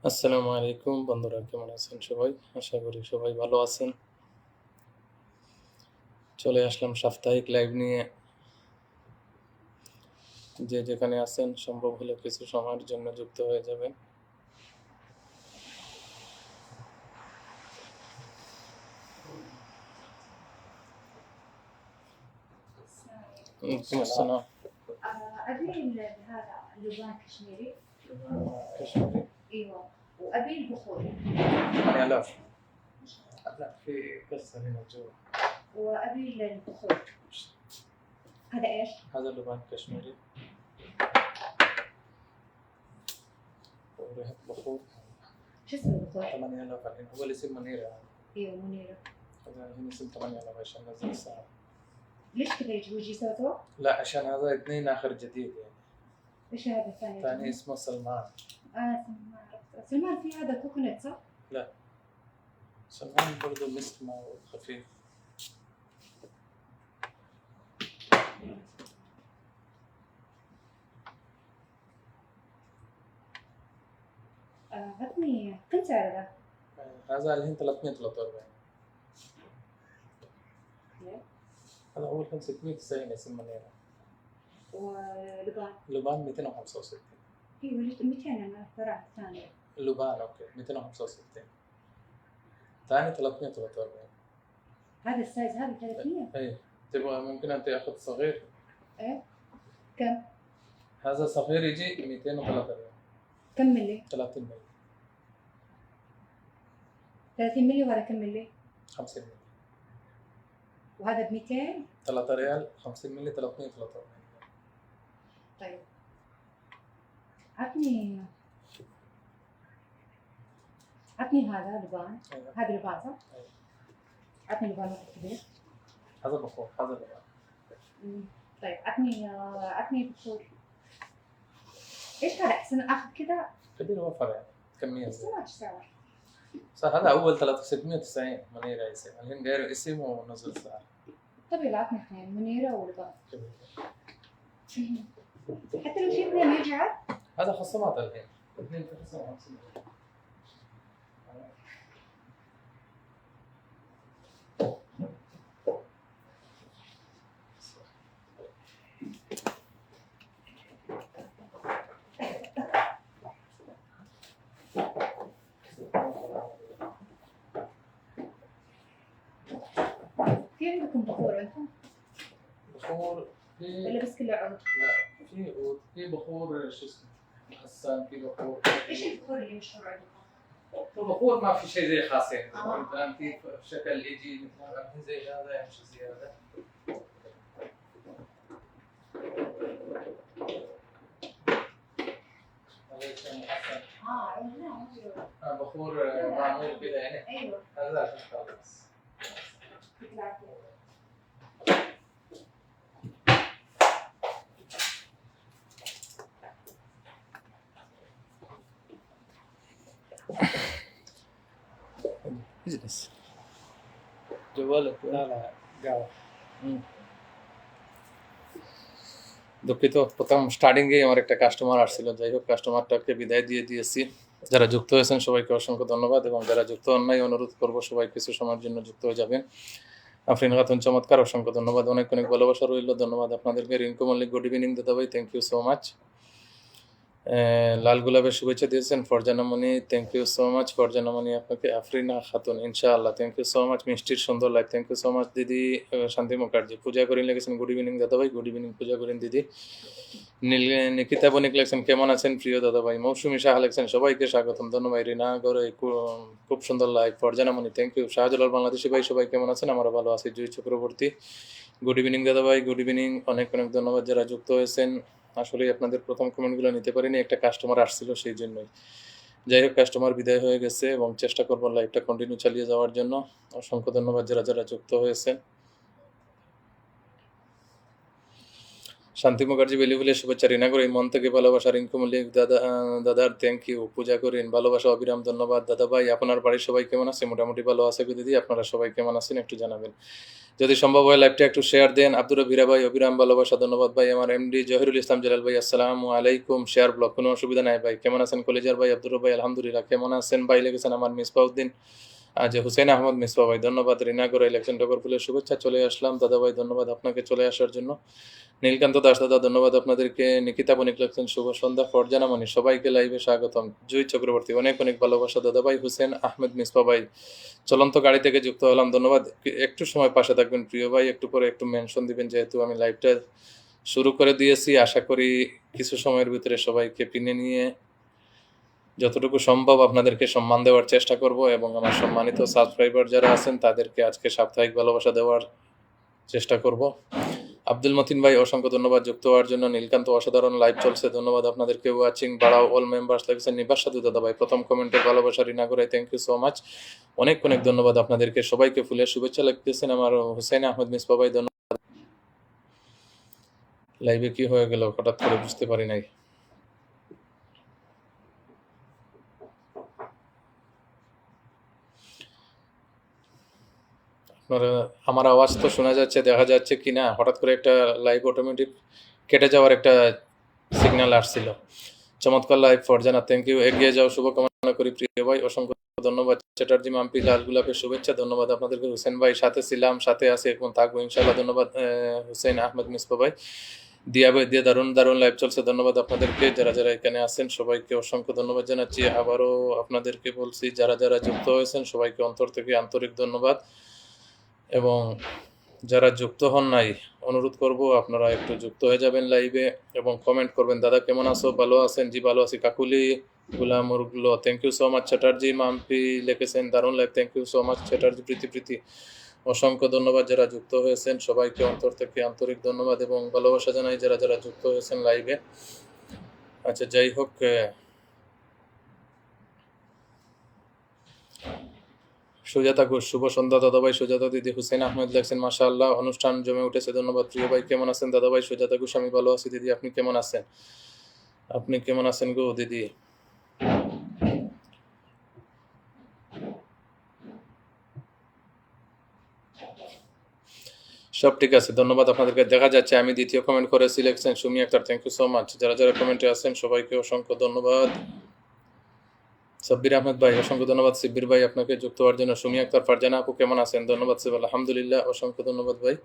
আসসালামু আলাইকুম বন্ধুরা, কেমন আছেন সবাই? আশা করি সবাই ভালো আছেন। চলে আসলাম সাপ্তাহিক লাইভ নিয়ে। যে যেখানে আছেন সম্ভব হলে কিছু সময়ের জন্য যুক্ত হয়ে যাবেন। ওয়ালাইকুম আসসালাম। أبي هذا لبان كشميري. كشميري. ايوه وابي البخور 8000. لا، في قصة هنا جوا. وابي البخور. هذا ايش؟ هذا لبان كشميري وريحة بخور. شو اسمه البخور؟ 8000 الحين، هو اللي اسم منيرة. ايوه منيرة. هذا هنا اسم 8000 عشان نزل السعر. ليش كذا يجي سوته؟ لا، عشان هذا اثنين آخر جديد يعني. ايش هذا الثاني؟ ثاني اسمه سلمان. سلمان. سلمان في هذا كوكونات صح؟ لا، سلمان برضه مسك معه خفيف. عطني كم سعر ذا؟ هذا الحين 343. هذا أول 590 اسم منيرة. ولبان؟ لبان 265. ايوه 200 انا اخترعت الثاني. لبان أوكي 265. ثاني 343. هذا السايز هذا 300؟ أي تبغى ممكن أنت أخذ صغير. ايه كم؟ هذا صغير يجي 203 ريال. كم ملي؟ 30 ملي. 30 ملي وهذا كم ملي؟ 50 ملي. وهذا ب 200؟ 3 ريال 50 ملي 343. طيب عطني هذا لبان. أيوة. هذا لبان صح؟ أيوة. عطني لبان واحد كبير. هذا بخور، هذا لبان. طيب عطني بخور. ايش هذا احسن اخذ كذا؟ كبير وفر يعني كمية بس زي. ما سعر. صح، هذا أول 690 منيرة اسم، الحين غير اسم ونزل سعر. طيب عطني اثنين منيرة ولبان. كبير. حتى لو في اثنين يرجع. هذا خصومات الحين 259. في عندكم بخور انتم؟ بخور في. ولا بس كله عود؟ لا، في عود، في بخور شو اسمه حسان، في بخور. ايش البخور اللي مشهور عندكم؟ البخور ما في شيء زي خاص يعني. آه. مثلا في شكل يجي مثلا زي هذا يمشي زياده. هذا اسمه حسن. عود لا مو عود. بخور معمول كذا يعني. ايوه هذا عشان خلاص. يعطيك العافية. اجلس. جوالك. لا قهوة. দুঃখিত, প্রথম স্টার্টিংয়ে আমার একটা কাস্টমার আসছিল। যাই হোক, কাস্টমারটাকে বিদায় দিয়ে দিয়েছি। যারা যুক্ত হয়েছেন সবাইকে অসংখ্য ধন্যবাদ, এবং যারা যুক্ত হন নাই অনুরোধ করবো সবাই কিছু সময়ের জন্য যুক্ত হয়ে যাবেন। আফরিন খাতুন চমৎকার, অসংখ্য ধন্যবাদ, অনেক অনেক ভালোবাসা রইল। ধন্যবাদ আপনাদেরকে। রিঙ্কু মল্লিক গুড ইভিনিং দাদা ভাই, থ্যাংক ইউ সো মাচ। লাল গোলাপের শুভেচ্ছা দিয়েছেন ফরজানামণি, থ্যাংক ইউ সো মাচ ফরজানামণি আপনাকে। আফরিনা খাতুন ইনশাআল্লাহ, থ্যাংক ইউ সো মাচ। মিষ্টির সুন্দর life, thank you so much দিদি। শান্তি মুখার্জি পূজা করিন লিখেছেন গুড ইভিনিং দাদা ভাই, গুড ইভিনিং পূজা করিন দিদি। নিকিতা বণিক লেখছেন কেমন আছেন প্রিয় দাদা ভাই। মৌসুমী শাহ লেখছেন সবাইকে স্বাগতম, ধন্যবাদ। রিনা গড়ে খুব সুন্দর life, Farzanamoni thank you. Shahjalal Bangladeshi ভাই সবাই কেমন আছেন? আমরা ভালো আছি। জুই চক্রবর্তী গুড ইভিনিং দাদা ভাই, গুড ইভিনিং, অনেক অনেক ধন্যবাদ যারা যুক্ত হয়েছেন। আসলে আপনাদের প্রথম কমেন্টগুলো নিতে পারিনি, একটা কাস্টমার আসছিল সেই জন্যই। যাই হোক, কাস্টমার বিদায় হয়ে গেছে এবং চেষ্টা করবো লাইভটা কন্টিনিউ চালিয়ে যাওয়ার জন্য। অসংখ্য ধন্যবাদ যারা যারা যুক্ত হয়েছেন। শান্তি মুখার্জি বেলি বলে শুভেচ্ছা, রিনা করিন মন থেকে ভালোবাসা, রিঙ্কু মল্লিক দাদার থ্যাংক ইউ, পূজা করিন ভালোবাসা, অবিরাম ধন্যবাদ দাদা ভাই। আপনার বাড়ির সবাই কেমন আছে? মোটামুটি ভালো আছে গো দিদি, আপনারা সবাই কেমন আছেন একটু জানাবেন, যদি সম্ভব হয় লাইভটা একটু শেয়ার দেন। আব্দুর রবিরা ভাই অবিরাম ভালোবাসা, ধন্যবাদ ভাই। আমার এমডি জহিরুল ইসলাম জালাল ভাই আসসালামু আলাইকুম, শেয়ার ব্লগ কোনো অসুবিধা নাই ভাই, কেমন আছেন কলেজার ভাই? আব্দুর ভাই আলহামদুলিল্লাহ, কেমন আছেন ভাই? লেগেছেন আমার মিসবাউদ্দিন আজ হুসেন আহমদ মিসবা ভাই, ধন্যবাদ। রিনা করে ইলেকশন টগর ফুলের শুভেচ্ছা, চলে আসলাম দাদা ভাই, ধন্যবাদ আপনাকে চলে আসার জন্য। নীলকান্ত দাস দাদা ধন্যবাদ আপনাদেরকে। নিকিতা বণিক লেখছেন শুভ সন্ধ্যা, ফরজানা মনি সবাইকে লাইভে স্বাগতম। জুই চক্রবর্তী অনেক অনেক ভালোবাসা দাদা ভাই। হুসেন আহমেদ মিসবা ভাই চলন্ত গাড়ি থেকে যুক্ত হলাম, ধন্যবাদ। একটু সময় পাশে থাকবেন প্রিয় ভাই, একটু পরে একটু মেনশন দিবেন, যেহেতু আমি লাইভটা শুরু করে দিয়েছি। আশা করি কিছু সময়ের ভিতরে সবাইকে পিনে নিয়ে যতটুকু সম্ভব আপনাদেরকে সম্মান দেওয়ার চেষ্টা করব, এবং আমার সম্মানিত সাবস্ক্রাইবার যারা আছেন তাদেরকে আজকে সাপ্তাহিক ভালোবাসা দেওয়ার চেষ্টা করব। আব্দুল মতিন ভাই অসংখ্য ধন্যবাদ যুক্ত হওয়ার জন্য। নীলকান্ত অসাধারণ লাইভ চলছে, ধন্যবাদ আপনাদেরকে। ওয়াচিং বাড়াও অল মেম্বার্স লেগেছেন নিবাস সাধু দাদা ভাই, প্রথম কমেন্টে ভালোবাসা রিনা করে থ্যাংক ইউ সো মাচ, অনেক অনেক ধন্যবাদ আপনাদেরকে সবাইকে। ফুলের শুভেচ্ছা লিখতেছেন আমার হুসেন আহমেদ মিসবা ভাই, ধন্যবাদ। লাইভে কি হয়ে গেল হঠাৎ করে বুঝতে পারি নাই। আপনারা আমার আওয়াজ তো শোনা যাচ্ছে, দেখা যাচ্ছে কি না? হঠাৎ করে একটা লাইভ অটোমেটিক কেটে যাওয়ার একটা সিগন্যাল আসছিল। চমৎকার লাইভ ফরজানা, থ্যাংক ইউ, এগিয়ে যাও শুভকামনা করি প্রিয় ভাই, অসংখ্য ধন্যবাদ। চ্যাটার্জি মাম্পি লাল গোলাপের শুভেচ্ছা, ধন্যবাদ আপনাদেরকে। হুসেন ভাই সাথে ছিলাম, সাথে আছে এখন থাকবো ইনশাআল্লাহ, ধন্যবাদ। হুসেন আহমেদ মিসবা ভাই, দিয়া ভাই দিয়ে দারুণ দারুণ লাইভ চলছে, ধন্যবাদ আপনাদেরকে। যারা যারা এখানে আছেন সবাইকে অসংখ্য ধন্যবাদ জানাচ্ছি। আবারও আপনাদেরকে বলছি, যারা যারা যুক্ত হয়েছেন সবাইকে অন্তর থেকে আন্তরিক ধন্যবাদ, এবং যারা যুক্ত হন নাই অনুরোধ করব আপনারা একটু যুক্ত হয়ে যাবেন লাইভে এবং কমেন্ট করবেন। দাদা কেমন আছো? ভালো আছেন? জি ভালো আছি। কাকুলি গুলামুরগুলো thank you so much. Chatterjee Mampi লিখেছেন দারুণ live, thank you so much Chatterjee. Priti Priti অসংখ্য ধন্যবাদ যারা যুক্ত হয়েছেন সবাইকে অন্তর থেকে আন্তরিক ধন্যবাদ এবং ভালোবাসা জানাই যারা যারা যুক্ত হয়েছেন লাইভে। আচ্ছা যাই হোক, সুজাতা ঘোষ শুভ সন্ধ্যা দাদাভাই। সুজাতা দিদি হুসেন আহমেদ লেখছেন মাশাআল্লাহ অনুষ্ঠান জমে উঠেছে, ধন্যবাদ প্রিয় ভাই। কেমন আছেন দাদাভাই? সুজাতা ঘোষ আমি ভালো আছি দিদি, আপনি কেমন আছেন? আপনি কেমন আছেন গো দিদি? সব ঠিক আছে, ধন্যবাদ আপনাদেরকে। দেখা যাচ্ছে আমি দ্বিতীয় কমেন্ট করে selection Sumi Akter, thank you so much. যারা যারা কমেন্টে আছেন সবাইকে অসংখ্য ধন্যবাদ। সাব্বির আহমেদ ভাই অসংখ্য ধন্যবাদ। সিব্বির ভাই আপনাকে যুক্ত হওয়ার জন্য। সুমি আক্তার, ফারজানা আপু কেমন আছেন? ধন্যবাদ সিব, আলহামদুলিল্লাহ, অসংখ্য ধন্যবাদ ভাই।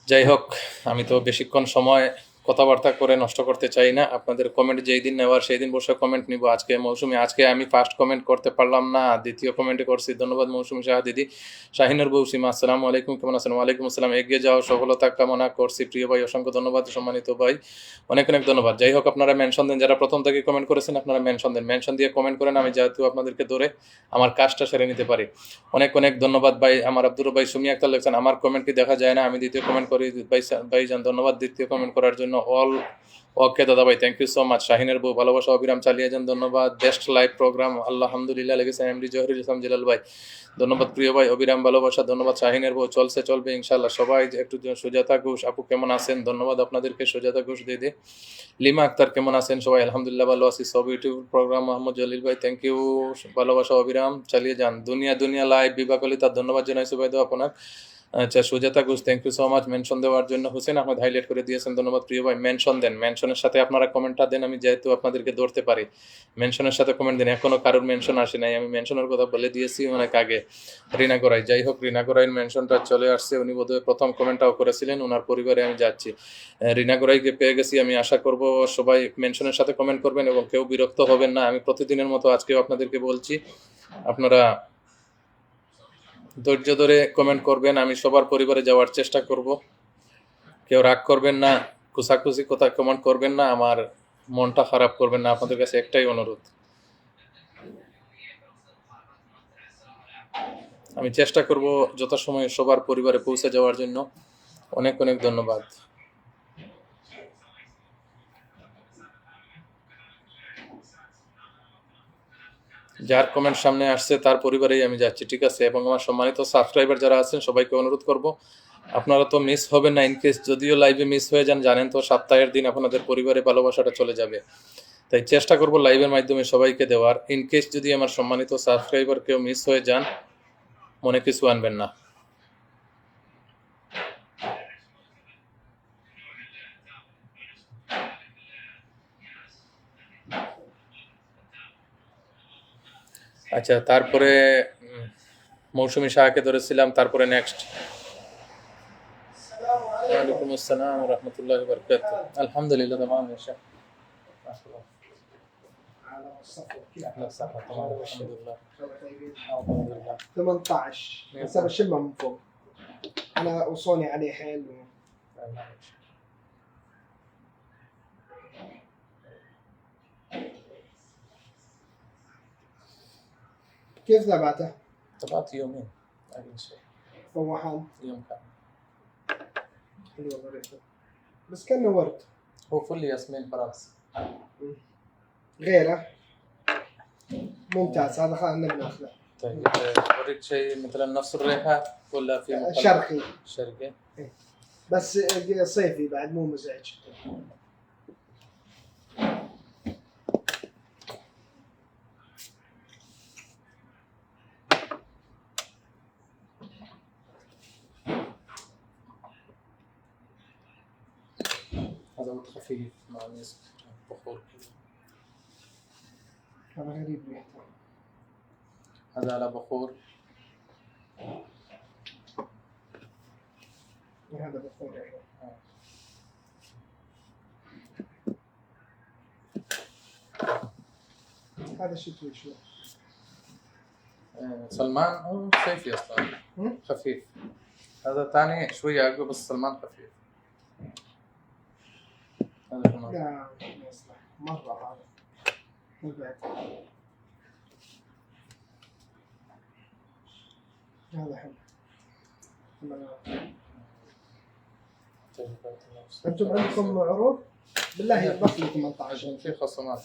যাই হোক, আমি তো বেশিক্ষণ সময় কথাবার্তা করে নষ্ট করতে চাই না। আপনাদের কমেন্ট যেই দিন নেওয়ার সেই দিন বসে কমেন্ট নিব। আজকে মৌসুমি, আজকে আমি ফার্স্ট কমেন্ট করতে পারলাম না, দ্বিতীয় কমেন্টে করছি, ধন্যবাদ মৌসুমি সাহা দিদি। শাহিনুর বউ সীমা আসসালামু আলাইকুম, কেমন আছেন? ওয়ালাইকুম আসসালাম, এগিয়ে যাও, সফলতা কামনা করছি প্রিয় ভাই, অসংখ্য ধন্যবাদ সম্মানিত ভাই, অনেক অনেক ধন্যবাদ। যাই হোক, আপনারা মেনশন দেন, যারা প্রথম থেকে কমেন্ট করেছেন আপনারা মেনশন দেন, মেনশন দিয়ে কমেন্ট করেন, আমি যেহেতু আপনাদেরকে ধরে আমার কাজটা সেরে নিতে পারি। অনেক অনেক ধন্যবাদ ভাই। আমার আব্দুর ভাই সুমি আক্তার লেখছেন আমার কমেন্ট কি দেখা যায় না? আমি দ্বিতীয় কমেন্ট করি ভাই, ভাইজান ধন্যবাদ দ্বিতীয় কমেন্ট করার জন্য। অল ওকে দাদা ভাই, থ্যাংক ইউ সো মাচ। শাহিনের বউ ভালোবাসা অবিরাম চালিয়ে যান, ধন্যবাদ। বেস্ট লাইভ প্রোগ্রাম আলহামদুলিল্লাহ লেগেছে এমডি জহিরুল ইসলাম জেলাল ভাই, ধন্যবাদ প্রিয় ভাই, অবিরাম ভালোবাসা, ধন্যবাদ। শাহিনের বউ চলছে চলবে ইনশাল্লাহ। সবাই একটু সুজাতা ঘোষ আপু কেমন আছেন? ধন্যবাদ আপনাদেরকে সুজাতা ঘোষ দিদি। লিমা আক্তার কেমন আছেন? সবাই আলহামদুলিল্লাহ ভালো আছি। সব ইউটিউব প্রোগ্রাম মোহাম্মদ জলিল ভাই থ্যাংক ইউ, ভালোবাসা অবিরাম চালিয়ে যান। দুনিয়া দুনিয়া লাইভ বিভা কলিতা ধন্যবাদ জানাইছি ভাই আপনার। আচ্ছা Sujata Ghosh thank you so much mention দেওয়ার জন্য। হুসেন আহমেদ হাইলাইট করে দিয়েছেন, ধন্যবাদ প্রিয় ভাই। মেনশন দেন, মেনশনের সাথে আপনারা কমেন্টটা দেন, আমি যেহেতু আপনাদেরকে ধরতে পারি মেনশনের সাথে কমেন্ট দেন। এখনো কারোর মেনশন আসে নাই, আমি মেনশনের কথা বলে দিয়েছি অনেক আগে। রিনা গোরাই, যাই হোক রিনা গোরাইয়ের মেনশনটা চলে আসছে, উনি বোধহয় প্রথম কমেন্টটাও করেছিলেন, ওনার পরিবারে আমি যাচ্ছি। রিনা গোরাইকে পেয়ে গেছি, আমি আশা করব সবাই মেনশনের সাথে কমেন্ট করবেন এবং কেউ বিরক্ত হবেন না। আমি প্রতিদিনের মতো আজকেও আপনাদেরকে বলছি, আপনারা ধৈর্য ধরে কমেন্ট করবেন, আমি সবার পরিবারে যাওয়ার চেষ্টা করব। কেউ রাগ করবেন না, খুশাখুশি কথা কমেন্ট করবেন না, আমার মনটা খারাপ করবেন না, আপনাদের কাছে একটাই অনুরোধ। আমি চেষ্টা করব যথাসময়ে সবার পরিবারে পৌঁছে যাওয়ার জন্য। অনেক অনেক ধন্যবাদ। যার কমেন্ট সামনে আসছে তার পরিবারেই আমি যাচ্ছি, ঠিক আছে? এবং আমার সম্মানিত সাবস্ক্রাইবার যারা আছেন সবাইকে অনুরোধ করব, আপনারা তো মিস হবেন না। ইনকেস যদিও লাইভে মিস হয়ে যান, জানেন তো সপ্তাহের দিন আপনাদের পরিবারে ভালোবাসাটা চলে যাবে। তাই চেষ্টা করব লাইভের মাধ্যমে সবাইকে দেওয়ার। ইনকেস যদি আমার সম্মানিত সাবস্ক্রাইবার কেউ মিস হয়ে যান, মনে কিছু আনবেন না। আচ্ছা, তারপরে মৌসুমী শাহকে ধরেছিলাম, তারপরে নেক্সট। السلام عليكم. ওয়ালাইকুম আসসালাম ওয়া রাহমাতুল্লাহি ওয়া বারাকাতুহু। আলহামদুলিল্লাহ تمام يا شيخ. ما شاء الله. على الصفر كيف اهلا وسهلا تمام الحمد لله. طيبين؟ الحمد لله. 18 بس انا بشمها من فوق. انا وصوني عليه حيل كيف ثبته؟ تبعت يومين اقل شيء، فواحان يوم كامل. حلوه ظريفه بس كانه ورد هو فل ياسمين فرنسي. غيره ممتاز هذا خلينا بناخذه طيب اوريك شيء مثلا نفس الريحه ولا في مختلف؟ شرقي شرقي. بس صيفي بعد مو مزعج هذا عود خفيف مع مسك بخور كذا. هذا غريب ريحته هذا على بخور. هذا بخور يعني. هذا شتوي شوي سلمان هو صيفي اصلا، هم؟ خفيف. هذا ثاني شويه اقوى بس سلمان خفيف. هذا كمان. لا ما يصلح مرة هذا نبعد هذا حلو طيب، انتم عندكم عروض؟ بالله يضبط لي 18 عشان في خصومات.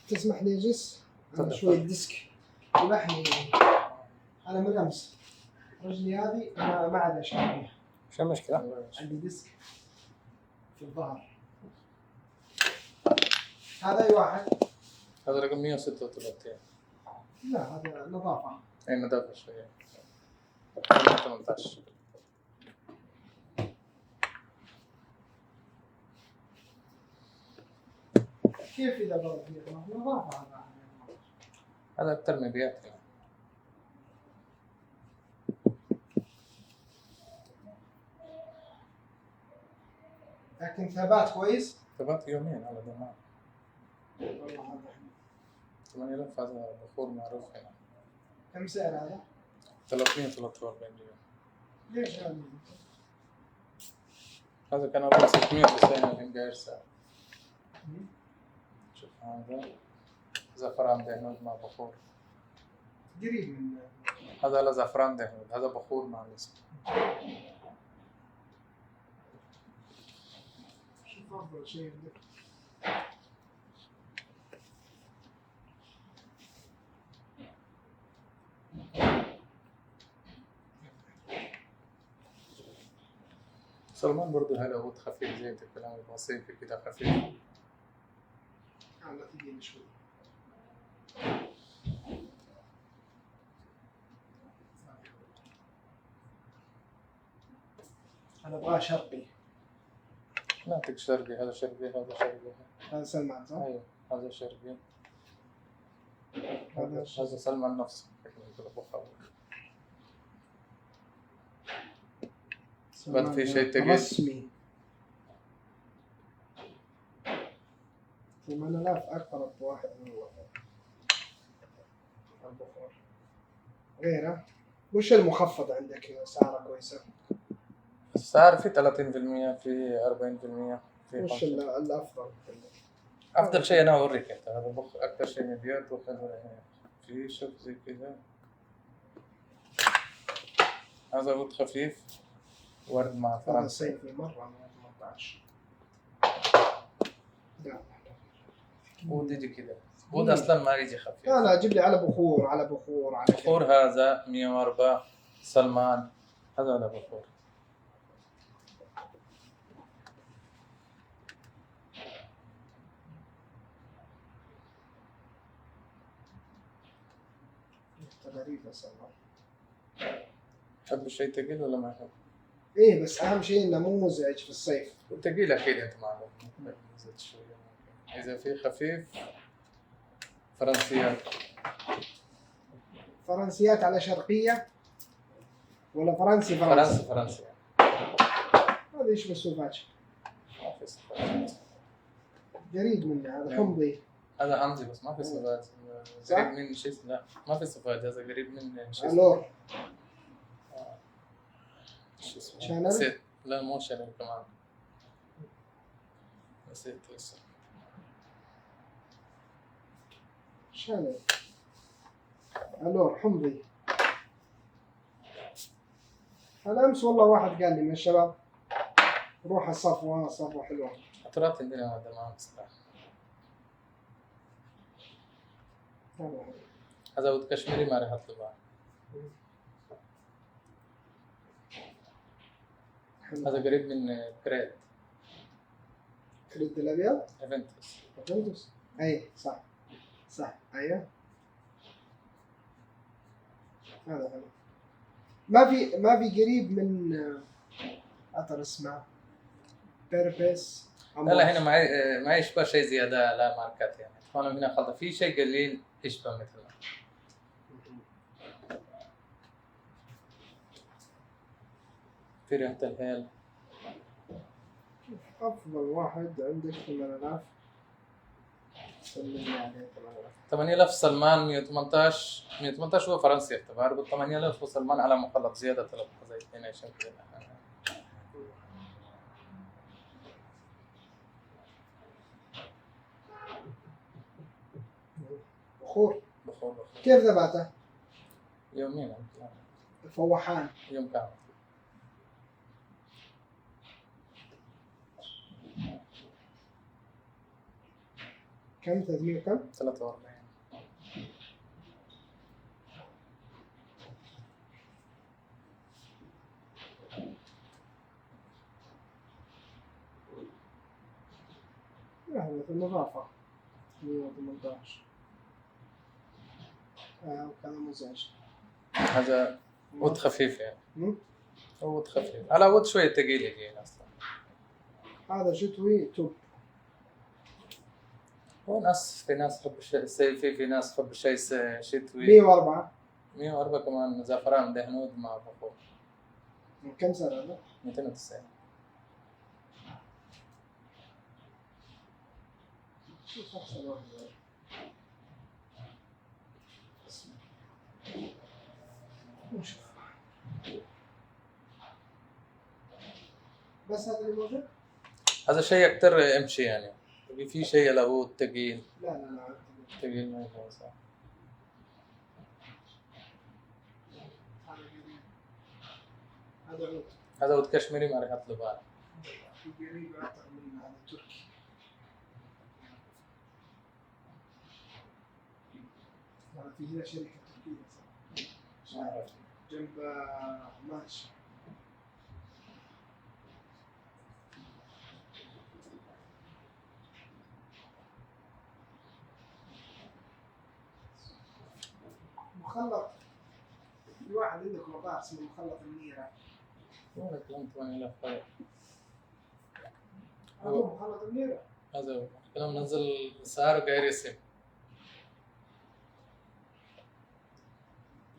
تسمح لي اجلس؟ تفضل. شوي ديسك يبحني انا من امس رجلي هذه ما عاد اشعر فيها شو المشكلة؟ عندي ديسك في الظهر هذا اي واحد؟ هذا رقم 136. لا هذا نظافة اي نظافة شوية. 18. كيف اذا برد نظافة هذا هذا أكثر من بيات يعني. لكن ثبات كويس؟ ثبات يومين على ضمان. والله هذا حلو 8000. هذا بخور معروف هنا. كم سعر هذا؟ 343 ريال. ليش هذا؟ هذا كان أول 600 بس هنا الحين غير سعر. شوف هذا زعفران دهنود مع بخور. قريب من هذا لا زعفران دهنود، هذا بخور مع مسك. شوف افضل شيء عندك سلمان برضه هذا عود خفيف زي الكلام البسيط كده خفيف. لا ثقيل شوي انا ابغاه شرقي نعطيك شرقي، هذا شرقي، هذا شرقي. هذا سلمان صح؟ ايوه هذا شرقي. هذا هذا سلمان نفسه كده بخار. بل في شيء تقيل. رسمي 8000 اقرب واحد من البخور غيره وش المخفض عندك سعره كويسة؟ السعر في 30%، في 40%، في وش 5. الافضل عندك؟ افضل شيء انا اوريك انت، هذا اكثر شيء مبيات وحلو هنا. في شوف زي كذا. هذا عود خفيف ورد مع هذا فرنسا. صيفي مرة من 18 لا عود يجي كذا بود اصلا ما يجي خفيف. لا جيب لي على بخور على بخور على بخور هذا 104 سلمان، هذا على بخور. غريبة صراحة. تحب الشيء ثقيل ولا ما يحب؟ ايه بس اهم شيء انه مو مزعج في الصيف. ثقيل اكيد انت معروف، ممكن نزيد شويه ممكن. اذا في خفيف فرنسيات. فرنسيات على شرقية ولا فرنسي فرنسي هذا يشبه السوفاج. ما في صفات. قريب منه هذا حمضي. هذا حمزي بس ما في صفات. صح؟ قريب من شيء، لا ما في صفات، هذا قريب من شيء. الور شو اسمه؟ شانل؟ نسيت. لا مو شانل كمان، نسيت اسمه. شانل الور حمضي. أنا أمس والله واحد قال لي من الشباب روح الصفوة حلوة. عطرات عندنا هذا ما صراحة. هذا حلو. هذا ود كشميري ما راح اطلبها. حلو. هذا قريب من كريت كريد الأبيض ايفنتوس. فهمتوس. أي صح أيوه هذا حلو. ما في قريب من عطر اسمه بيربس. لا هنا ما يشبه شيء زيادة، لا ماركات يعني. هون هنا خلطة في شيء قليل يشبه مثلنا. في ريحة الهيل. أفضل واحد عندك 8000 سلمني عليه 8000. 8000 سلمان 118 هو فرنسي يعتبر، بال 8000 هو سلمان على مخلط زيادة 3 زي 22 كذا. بخور بخور كيف ذبحته؟ يومين فوحان. يوم كامل. كم 300 كم؟ 43. هذا في النظافة 118. وكذا مزعج. هذا ود خفيف يعني. مم؟ هو ود خفيف على ود شوية ثقيل يجي اصلا. هذا شتوي توب. هو في ناس تحب الشيء الصيفي، في ناس تحب الشيء شتوي. 104. 104 كمان زعفران دهنود مع بخور. من كم سنة هذا؟ 290. شوف أحسن واحد. نشوف. بس هذا اللي موجود؟ هذا شيء أكتر امشي يعني. في شيء له ثقيل. لا ثقيل ما يفهم صح. هذا عود. هذا ود كشميري ما راح اطلبها. في قريب أكثر من هذا التركي. في هنا شركة تركية صح؟ ما أعرف. جنب ماشي. مخلط. في واحد عندك مطار اسمه مخلط النيرة. وين كلام 8000 فرق. هذا هو مخلط النيرة. هذا هو كلام نزل سعر غير اسم.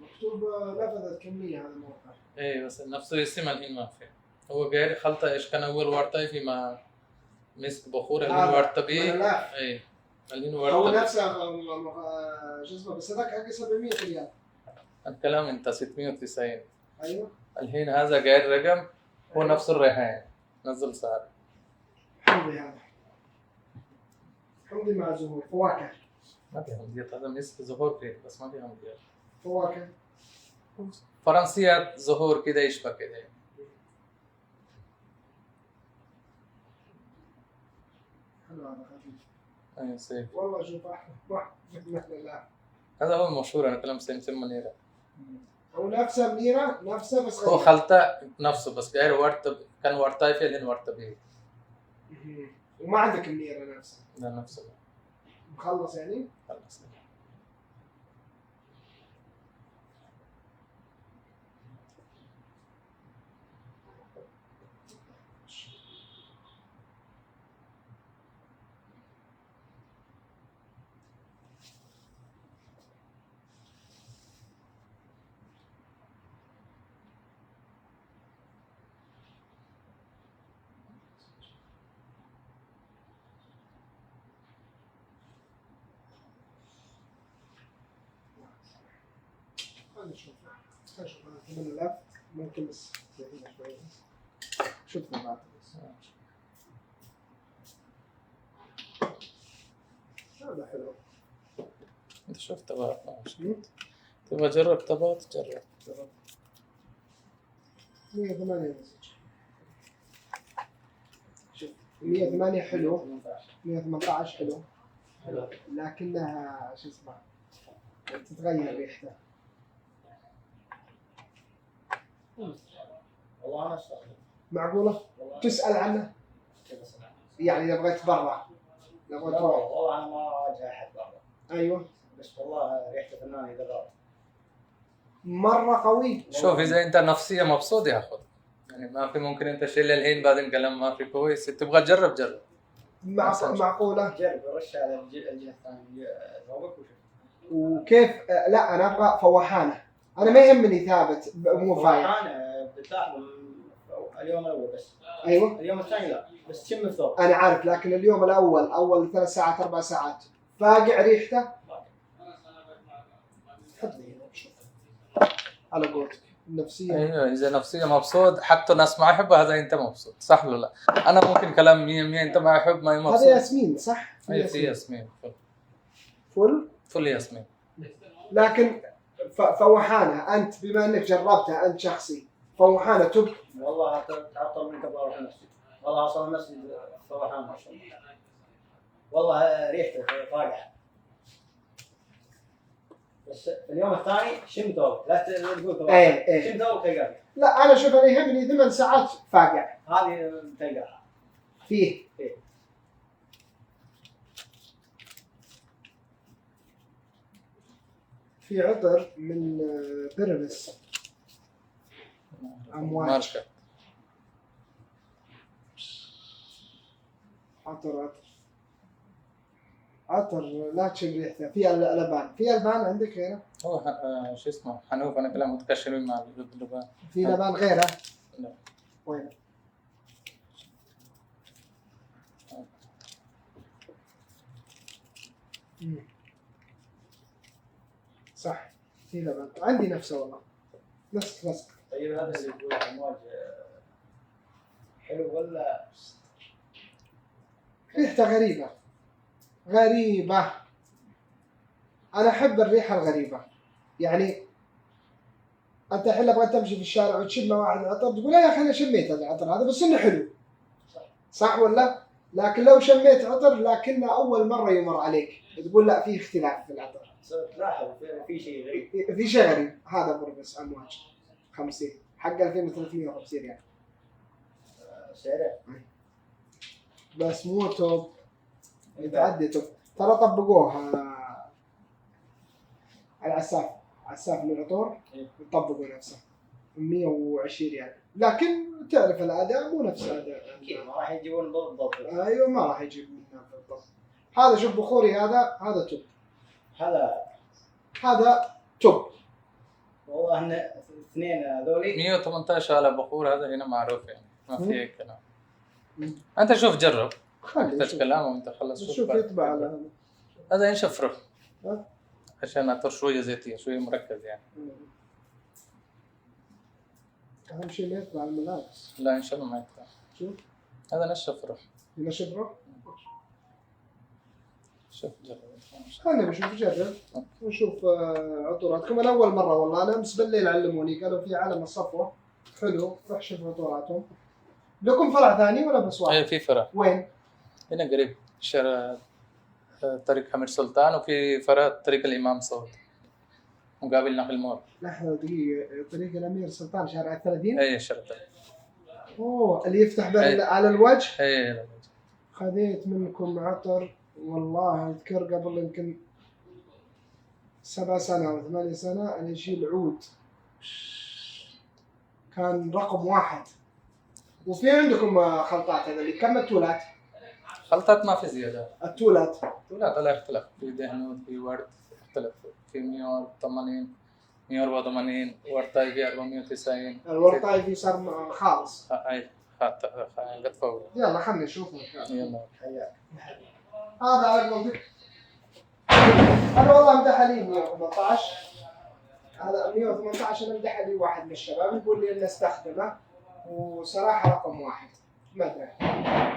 مكتوب نفذت كمية هذا الموقع. ايه بس نفسه اسم الحين ما في. هو غير خلطة ايش كان اول ورطة في ما مسك بخور الحين ورطة بيه. ايه الحين ورطة. هو نفسه شو اسمه بس هذاك حق 700 ريال. الكلام انت 690. ايوه. الحين هذا غير رقم، هو نفس الريحان نزل سعر. حمضي هذا. حمضي مع زهور فواكه. ما في حمضيات، هذا مسك زهور فيه بس ما في حمضيات. فواكه. فرنسيات زهور كده يشبه كده. حلو هذا خفيف. أي سيف. والله شوف احلى واحد لا هذا هو المشهور، أنا كلام سيم منيرة. هو نفسه منيره نفسه بس هو غير. خلطة نفسه بس غير ورطة، كان ورطاي فيه لين ورطة بيه. وما عندك منيره نفسها ده نفسه. مخلص يعني. خلص. خلينا نشوف انا كمان لف ممكن بس زيادة شوي بس. شفنا بعد بس هذا حلو. أنت شفت طبعا مشكلة. تبغى جرب طبعا تجرب. 108 مسج. شوف 108 حلو 118 حلو لكنها شو اسمه تتغير ريحتها. والله انا استخدم معقولة؟ تسأل عنه؟ يعني لو بغيت برا لو بغيت تروح. والله انا ما اواجه احد برا، ايوه بس والله ريحته فنان اذا غاب. مرة قوي. شوف إذا أنت نفسيا مبسوط ياخذ، يعني ما في ممكن أنت شيء للحين بعدين كلام ما في كويس، تبغى تجرب جرب. معقولة. جرب رش على الجهه الثانيه ذوقك وشوف. وكيف لا انا ابغى فواحانة، انا ما يهمني ثابت مو فايق. انا بتلاحظ اليوم الاول بس، ايوه اليوم الثاني لا، بس تشم الثوب. انا عارف، لكن اليوم الاول اول 3 ساعات 4 ساعات فاقع ريحته. حط لي هنا شوف على قولتك النفسية. ايوه اذا نفسيا مبسوط حتى الناس ما يحبها هذا انت مبسوط صح ولا لا؟ انا ممكن كلام 100 انت ما يحب ما مبسوط. هذا ياسمين صح؟ ايوه في ياسمين فل. فل ياسمين. لكن فوحانة انت بما انك جربتها انت شخصي، فوحانة تب. والله تعطل منك بروح المسجد، والله اصلا المسجد صباحا ما شاء الله، والله ريحته فاقعه. بس اليوم الثاني شم ثوبك، لا تقول ثوبك. ايه شم ثوبك تلقاه. لا انا شوف انا يهمني 8 ساعات فاقع هذه تلقاها فيه. في عطر من بيرمس امواج. ماركة. عطر لا تشم ريحته. في البان، في البان عندك غيره؟ هو شو اسمه حنوف، انا كلام متكشرين مع اللبان. في لبان غيره؟ لا. وين؟ صح في لبان عندي نفسه والله نفس. طيب هذا اللي يقول امواج حلو ولا؟ ريحته غريبة. أنا أحب الريحة الغريبة. يعني أنت الحين لو بغيت تمشي في الشارع وتشم واحد عطر تقول يا أخي أنا شميت العطر هذا بس إنه حلو. صح ولا؟ لكن لو شميت عطر لكنه أول مرة يمر عليك تقول لا في اختلاف في العطر. تلاحظ في شيء غريب. في شيء غريب. هذا بربس أمواج 50 حق 2350 ريال. سعره بس مو توب، يتعدي توب. ترى طبقوها على عساف للعطور يطبقوا نفسه 120 ريال، لكن تعرف الاداء مو نفس اداء. اكيد ما راح يجيبون بالضبط. ايوه ما راح يجيبون بالضبط. هذا شوف بخوري هذا توب. هذا توب والله ان اثنين هذولي 118 على بخور هذا هنا معروف يعني ما في اي كلام. انت شوف جرب، محتاج كلام وانت خلص شوف يطبع على هذا. هذا ينشف روح ها؟ عشان عطر شويه زيتيه شويه مركز يعني. اهم شيء ما يطبع على الملابس. لا ان شاء الله ما يطلع. شوف هذا نشف روح. ينشف روح. شوف جرب. خلينا نشوف جرب ونشوف عطوراتكم. انا اول مره والله انا امس بالليل علموني قالوا في عالم الصفوه حلو روح شوف عطوراتهم. لكم فرع ثاني ولا بس واحد؟ ايه في فرع وين؟ هنا قريب شارع طريق حميد سلطان، وفي فرع طريق الإمام سعود مقابل نقل مول. لحظة دقيقة، طريق الأمير سلطان شارع 30. أي شرطة. أوه اللي يفتح أي. على الوجه. أي. خذيت منكم عطر والله أذكر قبل يمكن 7 سنة أو 8 سنة أنا يشيل عود كان رقم 1. وفي عندكم خلطات هذا اللي كم التولات؟ خلطات ما في زيادة. التولات لا يختلف، في دهنود، في ورد يختلف، في 180 184 ورطاي في 490. الورطاي في صار خالص. أي قد فوق. يلا خلنا نشوف. يلا. حياك. هذا على قولتك. أنا والله مدح لي 118. هذا 118 أنا مدح لي واحد من الشباب يقول لي إنه استخدمه وصراحة رقم 1. ما أدري.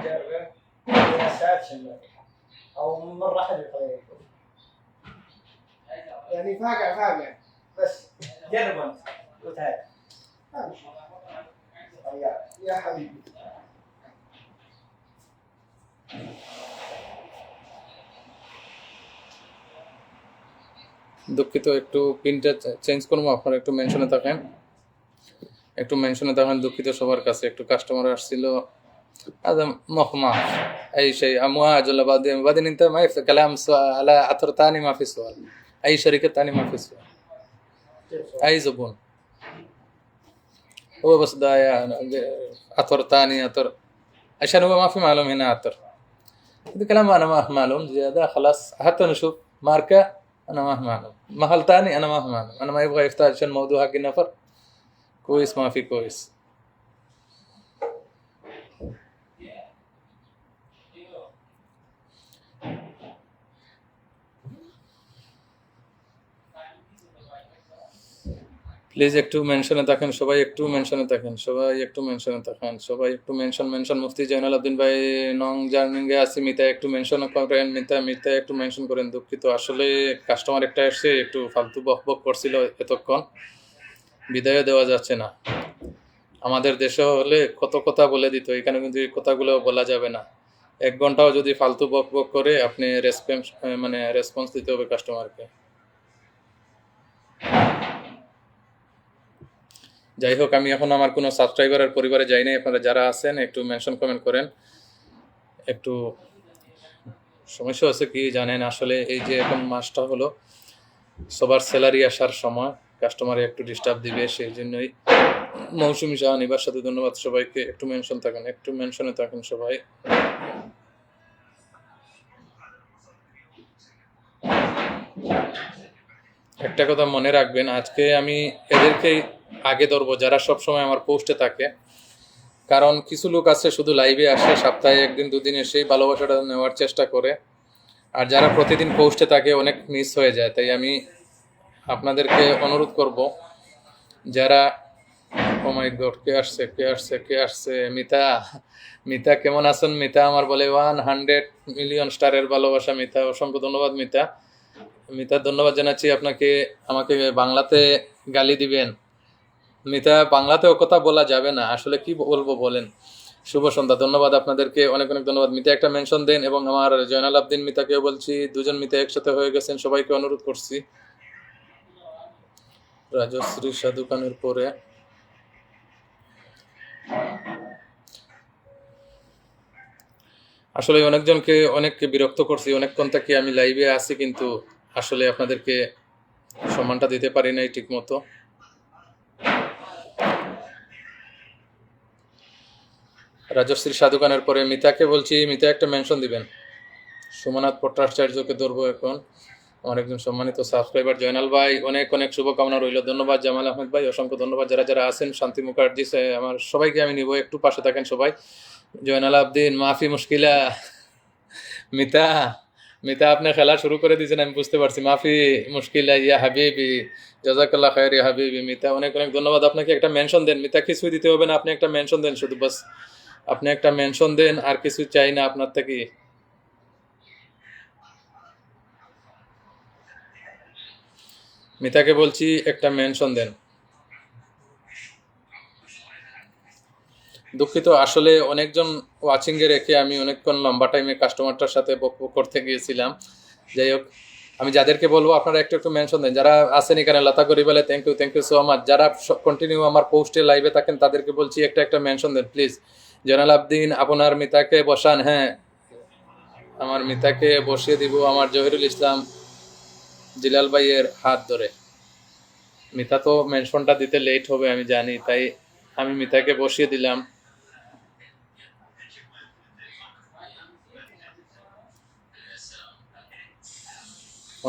جربه ساتشن او مره احد يطيب يعني فاقع. بس جرب انت وتعال. يا حبيبي. দুঃখিত, একটু পিনটা চেঞ্জ করবো, আপনারা একটু মেনশনে থাকেন, দুঃখিত সবার কাছে। একটু কাস্টমার আসছিল هذا مخمع اي شيء امواج ولا بعدين انت ما في كلام على عطر ثاني، ما في سؤال. اي شركه ثانيه ما في سؤال. اي زبون هو بس دايا عطر ثاني عطر عشان هو ما في معلوم هنا عطر. هذا كلام انا ما معلوم زياده خلاص. حتى نشوف ماركه انا ما معلوم، محل ثاني انا ما معلوم. انا ما يبغى يفتح عشان موضوع حق النفر كويس، ما في كويس. প্লিজ একটু মেনশনে থাকেন সবাই, একটু মেনশনে থাকেন মেনশন। মুফতি জয়নাল আব্দিন ভাই নং জার্নিংয়ে আছি, মিতা একটু মেনশন করেন, মিতা একটু মেনশন করেন। দুঃখিত, আসলে কাস্টমার একটা এসে একটু ফালতু বক করছিল এতক্ষণ, বিদায় দেওয়া যাচ্ছে না। আমাদের দেশে হলে কত কথা বলে দিত, এখানে কিন্তু এই কথাগুলো বলা যাবে না। 1 ঘন্টাও যদি ফালতু বক করে আপনি রেসপন্স দিতে হবে কাস্টমারকে। যাই হোক, আমি এখন আমার কোনো সাবস্ক্রাইবারের পরিবারে যাই নাই। আপনারা যারা আছেন একটু মেনশন কমেন্ট করেন। একটু সমস্যা হচ্ছে কি জানেন, আসলে এই যে এখন মাসটা হলো সবার স্যালারি আসার সময়, কাস্টমারে একটু ডিস্টার্ব দিবে, সেই জন্যই। মৌসুমী শাহ নিবার সাথে ধন্যবাদ সবাইকে। একটু মেনশনে থাকেন সবাই। একটা কথা মনে রাখবেন, আজকে আমি এদেরকেই আগে ধরবো যারা সবসময় আমার পোস্টে থাকে। কারণ কিছু লোক আছে শুধু লাইভে আসে, সপ্তাহে 1 দিন 2 দিন এসেই ভালোবাসাটা নেওয়ার চেষ্টা করে, আর যারা প্রতিদিন পোস্টে থাকে অনেক মিস হয়ে যায়। তাই আমি আপনাদেরকে অনুরোধ করব, যারা ও মাই গড কে আসছে মিতা কেমন আছেন? মিতা আমার বলে 100 মিলিয়ন স্টারের ভালোবাসা। মিতা অসংখ্য ধন্যবাদ। মিতা ধন্যবাদ জানাচ্ছি আপনাকে। আমাকে বাংলাতে গালি দিবেন মিতা, বাংলাতেও কথা বলা যাবে না, আসলে কি বলবো বলেন। শুভ সন্ধ্যা, ধন্যবাদ আপনাদেরকে, অনেক ধন্যবাদ। মিতা একটা মেনশন দেন, এবং আমার জয়নাল আব্দিন মিতাকেও বলছি, দুজন মিতা একসাথে হয়ে গেছেন, সবাইকে অনুরোধ করছি। রাজশ্রী সাধু খানের পরে আসলে অনেককে বিরক্ত করছি, অনেকক্ষণ থেকে আমি লাইভে আছি, কিন্তু আসলে আপনাদেরকে সম্মানটা দিতে পারি নাই ঠিক মতো। রাজশ্রী সাধুখানের পরে মিতাকে বলছি, মিতা একটা মেনশন দিবেন। সোমনাথ ভট্টাচার্যকে ধরবো এখন, আমার একজন সম্মানিত সাবস্ক্রাইবার জয়নাল ভাই, অনেক শুভকামনা রইল। ধন্যবাদ জামাল আহমেদ ভাই, অসংখ্য ধন্যবাদ। যারা আছেন, শান্তি মুখার্জি, আমার সবাইকে আমি নিব, একটু পাশে থাকেন সবাই। জয়নাল আব্দিন, মাফি মুশকিলা। মিতা আপনি খেলা শুরু করে দিয়েছেন, আমি বুঝতে পারছি। মাফি মুশকিলা ইয়া হাবিবি, জাযাকাল্লাহ খায়র ইয়া হাবিবি। মিতা অনেক ধন্যবাদ। আপনাকে একটা মেনশন দেন, মিতা কিছুই দিতে হবে না, আপনি একটা মেনশন দেন শুধু, বাস আপনি একটা মেনশন দেন, আর কিছু চাই না আপনার থেকে। মিতাকে বলছি একটা মেনশন দেন। দুঃখিত, আসলে অনেকজন ওয়াচিংয়ে রেখে আমি অনেকক্ষণ লম্বা টাইমে কাস্টমারটার সাথে বক বক করতে গিয়েছিলাম। যাই হোক, আমি যাদেরকে বলবো আপনারা একটু একটু মেনশন দেন, যারা আছেন এখানে লতা গরিবালে, থ্যাংক ইউ সো মাচ। যারা কন্টিনিউ আমার পোস্টে লাইভে থাকেন তাদেরকে বলছি একটা একটা মেনশন দেন প্লিজ। জয়নাল আবদিন, আপনার মিতাকে বসান। হ্যাঁ, আমার মিতাকে বসিয়ে দিব আমার জহিরুল ইসলাম জিলাল ভাইয়ের হাত ধরে। মিতা তো মেনশনটা দিতে লেট হবে আমি জানি, তাই আমি মিতাকে বসিয়ে দিলাম।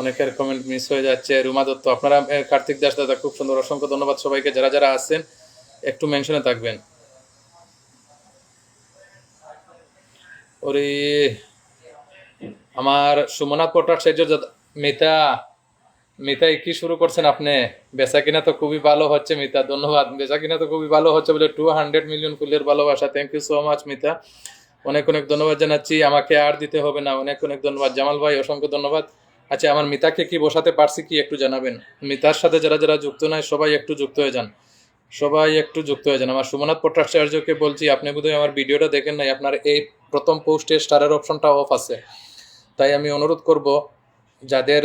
অনেকের কমেন্ট মিস হয়ে যাচ্ছে। রুমা দত্ত, আপনারা কার্তিক দাস দাদা, খুব সুন্দর, অসংখ্য ধন্যবাদ সবাইকে। যারা যারা আছেন একটু মেনশনে থাকবেন। ওরে আমার সুমনাথ পট্টাচার্য মিতা, মিতাই কি শুরু করছেন আপনি? বেচা কিনা তো খুবই ভালো হচ্ছে মিতা, ধন্যবাদ। বেচা কিনা তো খুবই ভালো হচ্ছে বলে 200 মিলিয়ন ফুলের ভালোবাসা, thank you so much Mita, অনেক অনেক ধন্যবাদ জানাচ্ছি। আমাকে আর দিতে হবে না, অনেক অনেক ধন্যবাদ। জামাল ভাই, অসংখ্য ধন্যবাদ। আচ্ছা, আমার মিতাকে কি বসাতে পারছি কি একটু জানাবেন। মিতার সাথে যারা যারা যুক্ত নয় সবাই একটু যুক্ত হয়ে যান, সবাই একটু যুক্ত হয়ে যান। আমার সুমনাথ পট্টাচার্যকে বলছি, আপনি বোধহয় আমার ভিডিওটা দেখেন নাই, আপনার এই প্রথম পোস্টে স্টারের অপশনটা অফ আছে, তাই আমি অনুরোধ করব যাদের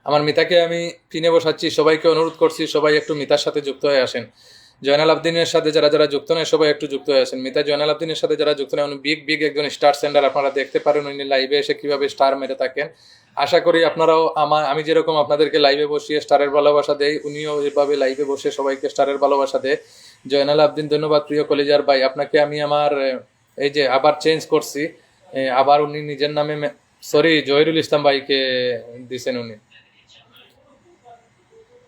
আমার মিতাকে আমি কিনে বসাচ্ছি সবাইকে অনুরোধ করছি সবাই একটু মিতার সাথে যুক্ত হয়ে আসেন। জয়নাল আবদিনের সাথে যারা যারা যুক্ত নয় সবাই একটু যুক্ত হয়ে আসেন। মিতা জয়নাল আবদিনের সাথে যারা যুক্ত নয়, উনি বিগ একজন স্টার সেন্ডার, আপনারা দেখতে পারেন উনি লাইভে এসে কিভাবে স্টার মেরে থাকেন। আশা করি আপনারাও আমি যেরকম আপনাদেরকে লাইভে বসিয়ে স্টারের ভালোবাসা দেই, উনিও এভাবে লাইভে বসে সবাইকে স্টারের ভালোবাসা দেয়। জয়নাল আবদিন ধন্যবাদ প্রিয় কলিজার ভাই, আপনাকে আমি আমার এই যে আবার চেঞ্জ করছি, আবার উনি নিজের নামে সরি জহিরুল ইসলাম ভাইকে দিছেন উনি।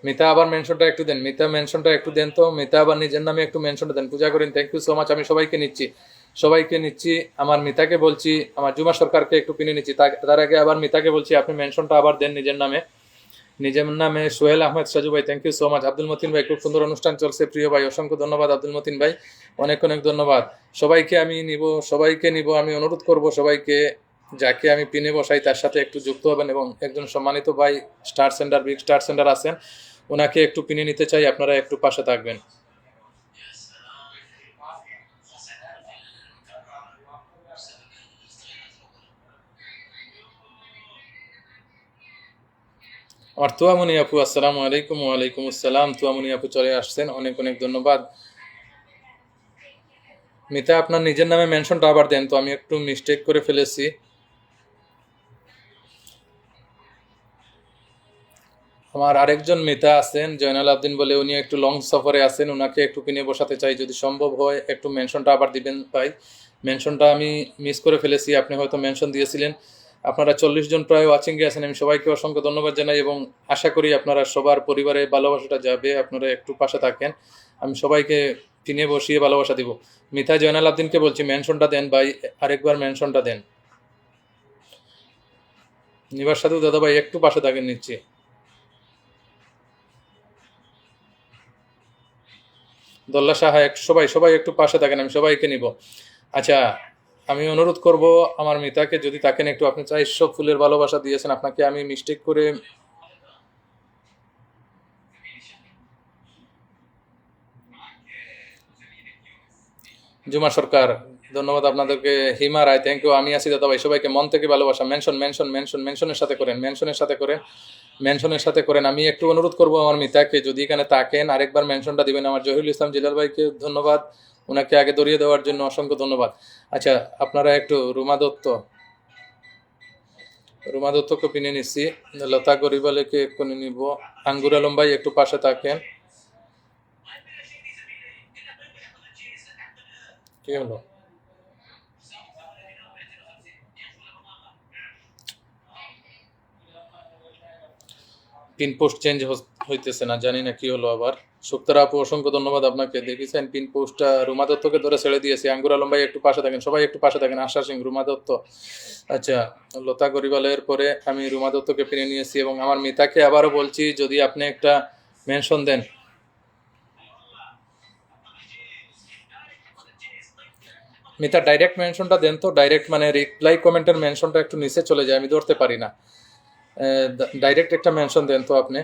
মিতা আবার মেনশনটা একটু দেন, মিতা মেনশনটা একটু দেন তো, মিতা আবার নিজের নামে একটু মেনশনটা দেন, পূজা করেন, থ্যাংক ইউ সো মাচ। আমি সবাইকে নিচ্ছি। আমার মিতাকে বলছি, আমার জুমা সরকারকে একটু কিনে নিচ্ছি, তার আগে আবার মিতাকে বলছি আপনি মেনশনটা আবার দেন নিজের নামে। সোহেল আহমেদ সাজু ভাই, thank you so much. Abdul Matin ভাই, খুব সুন্দর অনুষ্ঠান চলছে প্রিয় ভাই, অসংখ্য ধন্যবাদ আব্দুল মতিন ভাই, অনেক অনেক ধন্যবাদ। সবাইকে নিব, আমি অনুরোধ করব সবাইকে, যাকে আমি পিনে বসাই তার সাথে একটু যুক্ত হবেন, এবং একজন সম্মানিত ভাই বিগ স্টার সেন্টার আছেন, ওনাকে একটু পিনে নিতে চাই, আপনারা একটু পাশে থাকবেন। আমার তুয়ামনি আপু, আসসালামু আলাইকুম। ওয়ালাইকুম আসসালাম। তুয়ামনি আপু চলে আসছেন, অনেক অনেক ধন্যবাদ। মিতা আপনার নিজের নামে মেনশনটা আবার দেন তো, আমি একটু মিস্টেক করে ফেলেছি। আমার আরেকজন মিতা আছেন জয়নাল আবদিন বলে, উনি একটু লং সফরে আছেন, ওনাকে একটু পিনে বসাতে চাই, যদি সম্ভব হয় একটু মেনশনটা আবার দিবেন ভাই। মেনশনটা আমি মিস করে ফেলেছি, আপনি হয়তো মেনশন দিয়েছিলেন। আপনারা 40 জন প্রায় ওয়াচিংয়ে আছেন, আমি সবাইকে অসংখ্য ধন্যবাদ জানাই, এবং আশা করি আপনারা সবার পরিবারে ভালোবাসাটা যাবে, আপনারা একটু পাশে থাকেন। আমি সবাইকে পিনে বসিয়ে ভালোবাসা দিব। মিতা জয়নাল আবদিনকে বলছি মেনশনটা দেন ভাই, আরেকবার মেনশনটা দেন। নিবার সাথেও দাদা ভাই একটু পাশে থাকেন, নিচ্ছি। দোল্লা সাহা, সবাই একটু পাশে থাকেন, আমি সবাইকে নিব। আচ্ছা, আমি অনুরোধ করব আমার মিতাকে, যদি থাকেন একটু, আপনি 400 ফুলের ভালোবাসা দিয়েছেন, আপনাকে আমি মিস্টেক করে জুমা সরকার, ধন্যবাদ আপনাদেরকে। হিমা রায়, থ্যাংক ইউ। আমি আছি দাদা ভাই, সবাইকে মন থেকে ভালোবাসা। মেনশনের সাথে করেন। আমি একটু অনুরোধ করব আমার মিতাকে, যদি এখানে থাকেন আরেকবার মেনশনটা দিবেন। আমার জহিরুল ইসলাম জিলাল ভাইকে ধন্যবাদ, ওনাকে আগে দরিয়ে দেওয়ার জন্য অসংখ্য ধন্যবাদ। আচ্ছা, আপনারা একটু রুমা দত্তকে পিনে নিচ্ছি, লতা গরিবালেকে কোনে নিব। আঙ্গুর আলম ভাই একটু পাশে থাকেন। কি হলো? পিন পোস্ট চেঞ্জ হইতেছে না, জানি না কি হলো আবার। সুক্তারা আপু, অসংখ্য ধন্যবাদ আপনাকে। দেখেছেন পিন পোস্টটা রুমা দত্তকে ধরে ছেড়ে দিয়েছি। আঙ্গুর আলম ভাই একটু পাশে থাকেন, সবাই একটু পাশে থাকেন। আশা সিং, রুমা দত্ত। আচ্ছা, লতা গরিবালের পরে আমি রুমা দত্তকে পিনে নিয়েছি, এবং আমার মিতাকে আবারও বলছি যদি আপনি একটা মেনশন দেন। মিতা ডাইরেক্ট মেনশনটা দেন তো, ডাইরেক্ট মানে রিপ্লাই কমেন্টের মেনশনটা একটু নিচে চলে যায়, আমি ধরতে পারি না। ডাইরেক্ট একটা মেনশন দেন তো, আপনি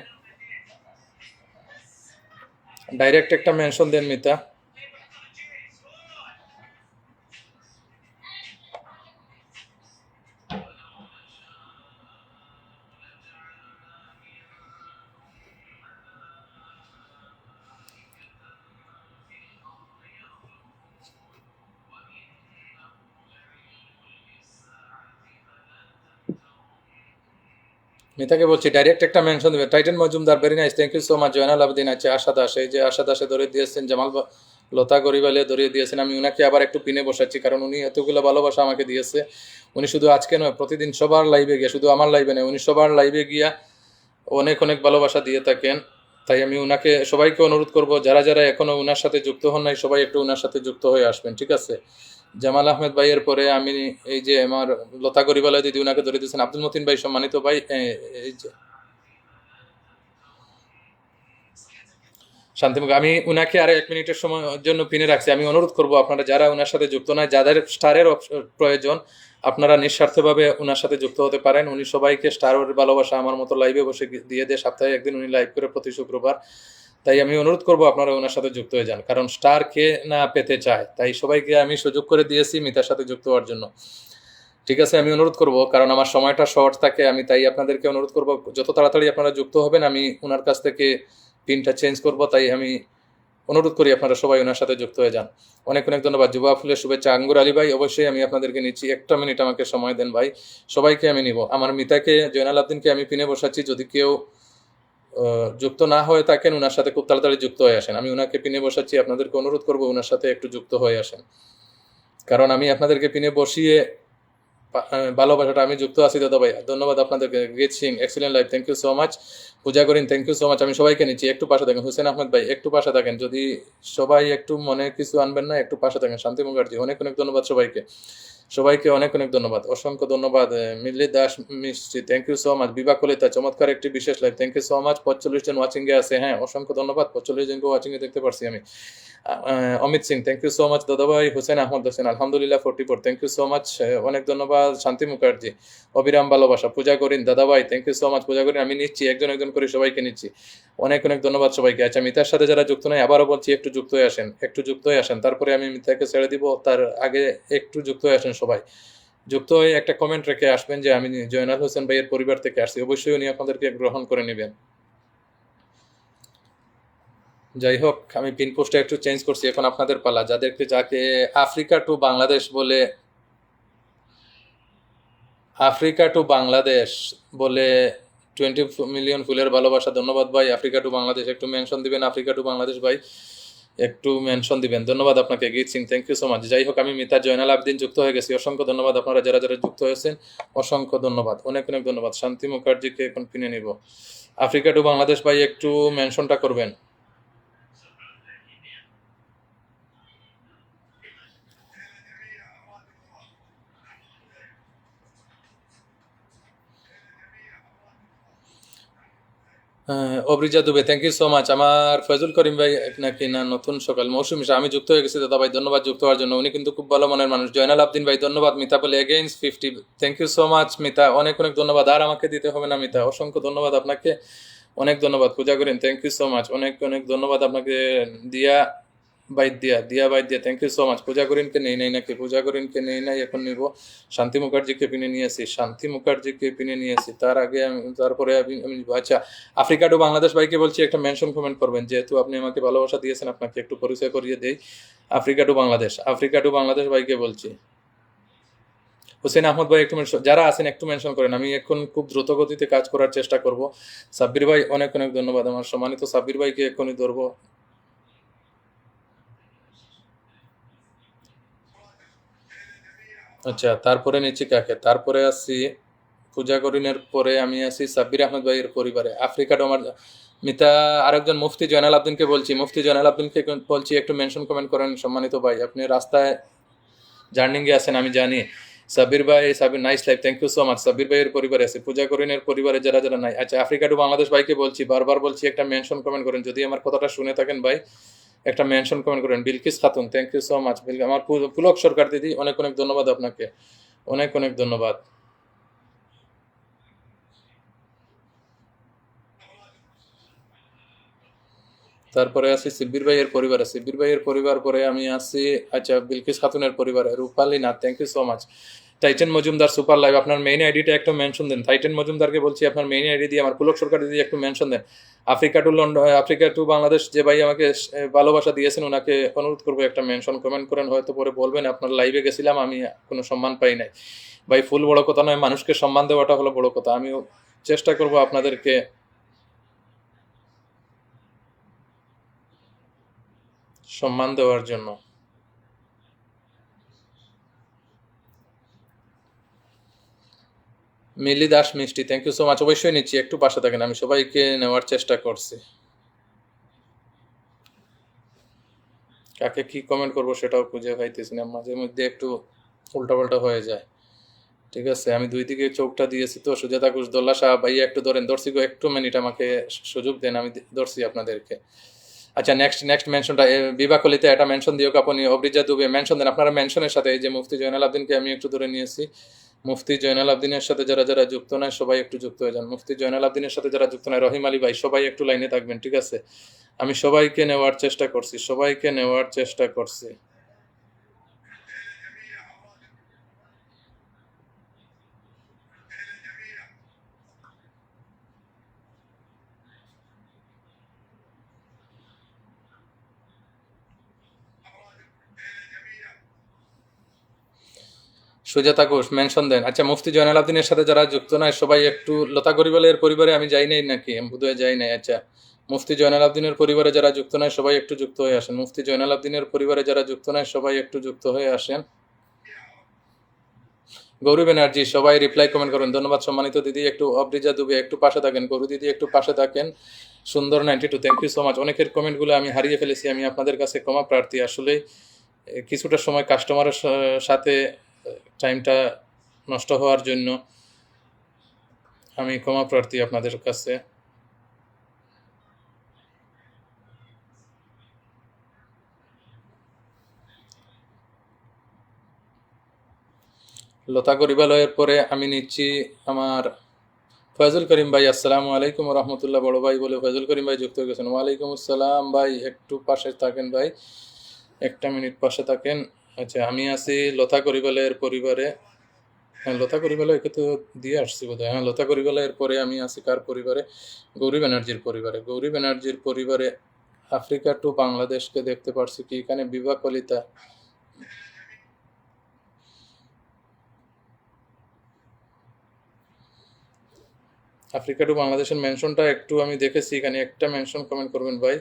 ডাইরেক্ট একটা মেনশন দেন মিতা। মিতাকে বলছি ডাইরেক্ট একটা মেনশন দেবে। টাইটেন Majumdar very nice, thank you so much. Zainal Abedin আছে, আশা দাস, এই যে আশা দাসে ধরে দিয়েছেন, লতা গরিবালিয়া ধরিয়ে দিয়েছেন। আমি উনাকে আবার একটু পিনে বসাচ্ছি, কারণ উনি এতগুলো ভালোবাসা আমাকে দিয়েছে। উনি শুধু আজকে নয়, প্রতিদিন সবার লাইভে গিয়া, শুধু আমার লাইভে নয়, উনি সবার লাইভে গিয়া অনেক অনেক ভালোবাসা দিয়ে থাকেন। তাই আমি উনাকে সবাইকে অনুরোধ করব, যারা যারা এখনো উনার সাথে যুক্ত হন নাই, সবাই একটু উনার সাথে যুক্ত হয়ে আসবেন, ঠিক আছে? জামাল আহমেদ ভাইয়ের পরে আমি এই যে আমার লতা গরিবালয় দিদি উনাকে ধরে দিয়েছেন। আব্দুল মতিন ভাই সম্মানিত ভাই, এই যে শান্তিমুখ, আমি উনাকে আরো 1 মিনিটের সময় জন্য পিনে রাখছি। আমি অনুরোধ করব আপনারা যারা উনার সাথে যুক্ত নয়, যাদের স্টারের প্রয়োজন, আপনারা নিঃস্বার্থভাবে উনার সাথে যুক্ত হতে পারেন। উনি সবাইকে স্টারের ভালোবাসা আমার মতো লাইভে বসে দিয়ে দেয়, সপ্তাহে একদিন উনি লাইভ করে প্রতি শুক্রবার। তাই আমি অনুরোধ করব আপনারা ওনার সাথে যুক্ত হয়ে যান, কারণ স্টার কে না পেতে চায়। তাই সবাইকে আমি সুযোগ করে দিয়েছি মিতার সাথে যুক্ত হওয়ার জন্য, ঠিক আছে? আমি অনুরোধ করব, কারণ আমার সময়টা শর্ট থাকে, আমি তাই আপনাদেরকে অনুরোধ করব যত তাড়াতাড়ি আপনারা যুক্ত হবেন আমি ওনার কাছ থেকে পিনটা চেঞ্জ করব। তাই আমি অনুরোধ করি আপনারা সবাই ওনার সাথে যুক্ত হয়ে যান। অনেক অনেক ধন্যবাদ। যুবা ফুলের শুভেচ্ছা। আঙ্গুর আলী ভাই, অবশ্যই আমি আপনাদেরকে নিচ্ছি, 1 মিনিট আমাকে সময় দেন ভাই, সবাইকে আমি নিব। আমার মিতাকে, জয়নাল আবদিনকে আমি পিনে বসাচ্ছি, যদি কেউ যুক্ত না হয়ে থাকেন ওনার সাথে খুব তাড়াতাড়ি যুক্ত হয়ে আসেন। আমি ওনাকে পিনে বসাচ্ছি, আপনাদেরকে অনুরোধ করবো ওনার সাথে একটু যুক্ত হয়ে আসেন, কারণ আমি আপনাদেরকে পিনে বসিয়ে ভালোবাসাটা আমি যুক্ত আছি। দাদা ভাই ধন্যবাদ আপনাদেরকে। Geet Singh excellent live, thank you so much. Puja করিন, থ্যাংক ইউ সো মাচ। আমি সবাইকে নিচ্ছি, একটু পাশে থাকেন। হুসেন আহমেদ ভাই একটু পাশে থাকেন, যদি সবাই একটু মনে কিছু আনবেন না, একটু পাশে থাকেন। শান্তি মুখার্জি, অনেক অনেক ধন্যবাদ সবাইকে, সবাইকে অনেক অনেক ধন্যবাদ, অসংখ্য ধন্যবাদ। মিল্লি দাস মিষ্টি, thank you so much. Bibha Kalita, চমৎকার একটি বিশেষ live, thank you so much. 45 জন ওয়াচিং এ আছে, হ্যাঁ অসংখ্য ধন্যবাদ। 45 জনকে ওয়াচিং এ দেখতে পারছি আমি। Amit Singh, thank you so much. দাদাভাই হুসেন আহমদ হোসেন, আলহামদুলিল্লাহ 44, থ্যাংক ইউ সো মাচ, অনেক ধন্যবাদ। শান্তি মুখার্জি, অবিরাম ভালোবাসা। পূজা করিন দাদাভাই, thank you so much. Puja করিন, আমি নিচ্ছি একজন একজন করে সবাইকে নিচ্ছি, অনেক অনেক ধন্যবাদ সবাইকে। আচ্ছা, মিতার সাথে যারা যুক্ত নয়, আবারও বলছি একটু যুক্ত হয়ে আসেন, একটু যুক্ত হয়ে আসেন, তারপরে আমি মিতাকে ছেড়ে দিব। তার আগে একটু যুক্ত হয়ে আসেন সবাই, যুক্ত হয়ে একটা কমেন্ট রেখে আসবেন যে আমি জয়নাল হোসেন ভাইয়ের পরিবার থেকে আসছি, অবশ্যই উনি আপনাদেরকে গ্রহণ করে নেবেন। যাই হোক, আমি পিন পোস্টটা একটু চেঞ্জ করছি, এখন আপনাদের পালা। যাকে আফ্রিকা টু বাংলাদেশ বলে, আফ্রিকা টু বাংলাদেশ বলে 20 মিলিয়ন ফুলের ভালোবাসা, ধন্যবাদ ভাই। আফ্রিকা টু বাংলাদেশ একটু মেনশন দিবেন, আফ্রিকা টু বাংলাদেশ ভাই একটু মেনশন দিবেন, ধন্যবাদ আপনাকে। Geet Singh, thank you so much. যাই হোক, আমি মিতা জয়নাল আবদিন যুক্ত হয়ে গেছি, অসংখ্য ধন্যবাদ। আপনারা যারা যারা যুক্ত হয়েছেন অসংখ্য ধন্যবাদ, অনেক অনেক ধন্যবাদ। শান্তি মুখার্জিকে এখন পিনে নিব। আফ্রিকা টু বাংলাদেশ ভাই একটু মেনশনটা করবেন। Abrija Dubey, thank you so much. আমার ফয়জুল করিম ভাই নাকি না নতুন সকাল, মৌসুমী শাহ, আমি যুক্ত হয়ে গেছি দাদা ভাই, ধন্যবাদ যুক্ত হওয়ার জন্য, উনি কিন্তু খুব ভালো মনের মানুষ। জয়নাল আবদিন ভাই ধন্যবাদ। মিতা বলে against 50, thank you so much Mita, অনেক অনেক ধন্যবাদ। আর আমাকে দিতে হবে না মিতা, অসংখ্য ধন্যবাদ আপনাকে, অনেক ধন্যবাদ। পূজা করেন, থ্যাংক ইউ সো মাচ, অনেক অনেক ধন্যবাদ আপনাকে। দিয়া বাইদ্যা, থ্যাংক ইউ সো মাচ। পূজা করিনকে নেই নাই নাকি? পূজা করিনকে নেই নাই, এখন নিব। শান্তি মুখার্জিকে পিনে নিয়েছি, শান্তি মুখার্জিকে পিনে নিয়েছি, তার আগে তারপরে আমি আচ্ছা, আফ্রিকা টু বাংলাদেশ ভাইকে বলছি একটা মেনশন কমেন্ট করবেন, যেহেতু আপনি আমাকে ভালোবাসা দিয়েছেন, আপনাকে একটু পরিচয় করিয়ে দেই। আফ্রিকা টু বাংলাদেশ ভাইকে বলছি। হুসেন আহমদ ভাই একটু যারা আছেন একটু মেনশন করেন, আমি এখন খুব দ্রুত গতিতে কাজ করার চেষ্টা করব। সাব্বির ভাই অনেক অনেক ধন্যবাদ, আমার সম্মানিত সাব্বির ভাইকে এখনই ধরবো। আচ্ছা, তারপরে নিচ্ছি কাকে? তারপরে আসছি পূজা করিনের পরে আমি আছি সাব্বির আহমেদ ভাইয়ের পরিবারে। আফ্রিকা ডোমার মিতা, আরেকজন মুফতি জয়নাল আবদিনকে বলছি, মুফতি জয়নাল আবদিনকে বলছি একটু মেনশন কমেন্ট করেন সম্মানিত ভাই, আপনি রাস্তায় জার্নিংয়ে আছেন আমি জানি। সাব্বির ভাই, Sabbir nice life, thank you so much. Sabbir ভাইয়ের পরিবারে আছে, পূজা করিনের পরিবারে যারা যারা নাই। আচ্ছা, আফ্রিকা টু বাংলাদেশ ভাইকে বলছি, বারবার বলছি একটা মেনশন কমেন্ট করেন, যদি আমার কথাটা শুনে থাকেন ভাই একটা মেনশন কমেন্ট করেন। Bilkis Khatun, thank you so much. আমার পুলক সরকার দিদি, অনেক অনেক ধন্যবাদ আপনাকে, অনেক অনেক ধন্যবাদ। তারপরে আছি শিব্বির ভাইয়ের পরিবারে, শিব্বির ভাইয়ের পরিবার পরে আমি আছি আচ্ছা বিলকিস খাতুনের পরিবারে। Rupali Nath, thank you so much. Titan Majumdar super live, আপনার মেইন আইডিটা একটু মেনশন দেন। টাইটেন মজুমদারকে বলছি আপনার মেইন আইডি দিয়ে আমার পুলক সরকার দিদি একটু মেনশন দেন। আফ্রিকা টু বাংলাদেশ যে ভাই আমাকে ভালোবাসা দিয়েছেন, ওনাকে অনুরোধ করবো একটা মেনশন কমেন্ট করেন, হয়তো পরে বলবেন আপনার লাইভে গেছিলাম, আমি কোনো সম্মান পাই নাই। ভাই ফুল বড় কথা নয়, মানুষকে সম্মান দেওয়াটা হলো বড় কথা। আমিও চেষ্টা করব আপনাদেরকে সম্মান দেওয়ার জন্য। মিলি দাস মিষ্টি, থ্যাংক ইউ সো মাচ। অবশ্যই নিচ্ছি, একটু পাশে থাকেন, আমি সবাইকে নেওয়ার চেষ্টা করছি। কাকে কি কমেন্ট করবো সেটাও খুঁজে পাইতেছি না, মাঝে মধ্যে একটু উল্টাপাল্টা হয়ে যায়। ঠিক আছে, আমি দুই দিকে চোখটা দিয়েছি তো। সুজাতা ঘোষ, দোল্লা শাহ ভাইয়া একটু ধরেন, দর্শি গো একটু মিনিট আমাকে সুযোগ দেন, আমি ধরছি আপনাদেরকে। আচ্ছা, নেক্সট মেনশনটা বিভা কলিতে একটা মেনশন দিও আপনি, অব্রিজা দুবে মেনশন দেন আপনারা। মেনশনের সাথে এই যে মুফতি জয়নাল আবদিনকে আমি একটু ধরে নিয়েছি। মুফতি জয়নাল আবদিনের সাথে যারা যারা যুক্ত নয় সবাই একটু যুক্ত হয়ে যান। মুফতি জয়নাল আবদিনের সাথে যারা যুক্ত নয়, রহিম আলী ভাই, সবাই একটু লাইনে থাকবেন। ঠিক আছে, আমি সবাইকে নেওয়ার চেষ্টা করছি, সবাইকে নেওয়ার চেষ্টা করছি। সুজাতা ঘোষ মেনশন দেন। আচ্ছা, মুফতি জয়নাল আবদিনের সাথে যারা যুক্ত নয় সবাই একটু, লতা গরিবালের পরিবারে আমি যাই নাই নাকি, আমি বোধহয় যাই নাই। আচ্ছা, মুফতি জয়নাল আবদিনের পরিবারে যারা যুক্ত নয় সবাই একটু যুক্ত হয়ে আসেন। মুফতি জয়নাল আবদিনের পরিবারে যারা যুক্ত নয় সবাই একটু যুক্ত হয়ে আসেন। গৌরী ব্যানার্জি, সবাই রিপ্লাই কমেন্ট করুন, ধন্যবাদ সম্মানিত দিদি। একটু অব্রিজা দুবে একটু পাশে থাকেন, গরু দিদি একটু পাশে থাকেন। সুন্দর 92, থ্যাংক ইউ সো মাচ। অনেকের কমেন্টগুলো আমি হারিয়ে ফেলেছি, আমি আপনাদের কাছে ক্ষমা প্রার্থী। আসলে কিছুটা সময় কাস্টমারের সাথে টাইমটা নষ্ট হওয়ার জন্য আমি ক্ষমা প্রার্থী আপনাদের কাছে। লতা গরিবালয়ের পরে আমি নিচ্ছি আমার ফয়জুল করিম ভাই। আসসালামু আলাইকুম রহমতুল্লাহ, বড় ভাই বলে ফয়জুল করিম ভাই যুক্ত হয়ে গেছেন। ওয়ালাইকুম আসসালাম ভাই, একটু পাশে থাকেন ভাই, একটা মিনিট পাশে থাকেন। আচ্ছা, আমি আছি লতা গরিবালয়ের পরিবারে। হ্যাঁ, লতা গরিবালয়কে তো দিয়ে আসছি বোধহয়। হ্যাঁ, লতা গরিবালয়ের পরে আমি আছি কার পরিবারে? গৌরী ব্যানার্জির পরিবারে। গৌরী ব্যানার্জির পরিবারে আফ্রিকা টু বাংলাদেশকে দেখতে পারছি কি এখানে? বিভা কলিতা, আফ্রিকা টু বাংলাদেশের মেনশনটা একটু আমি দেখেছি, এখানে একটা মেনশন কমেন্ট করবেন ভাই।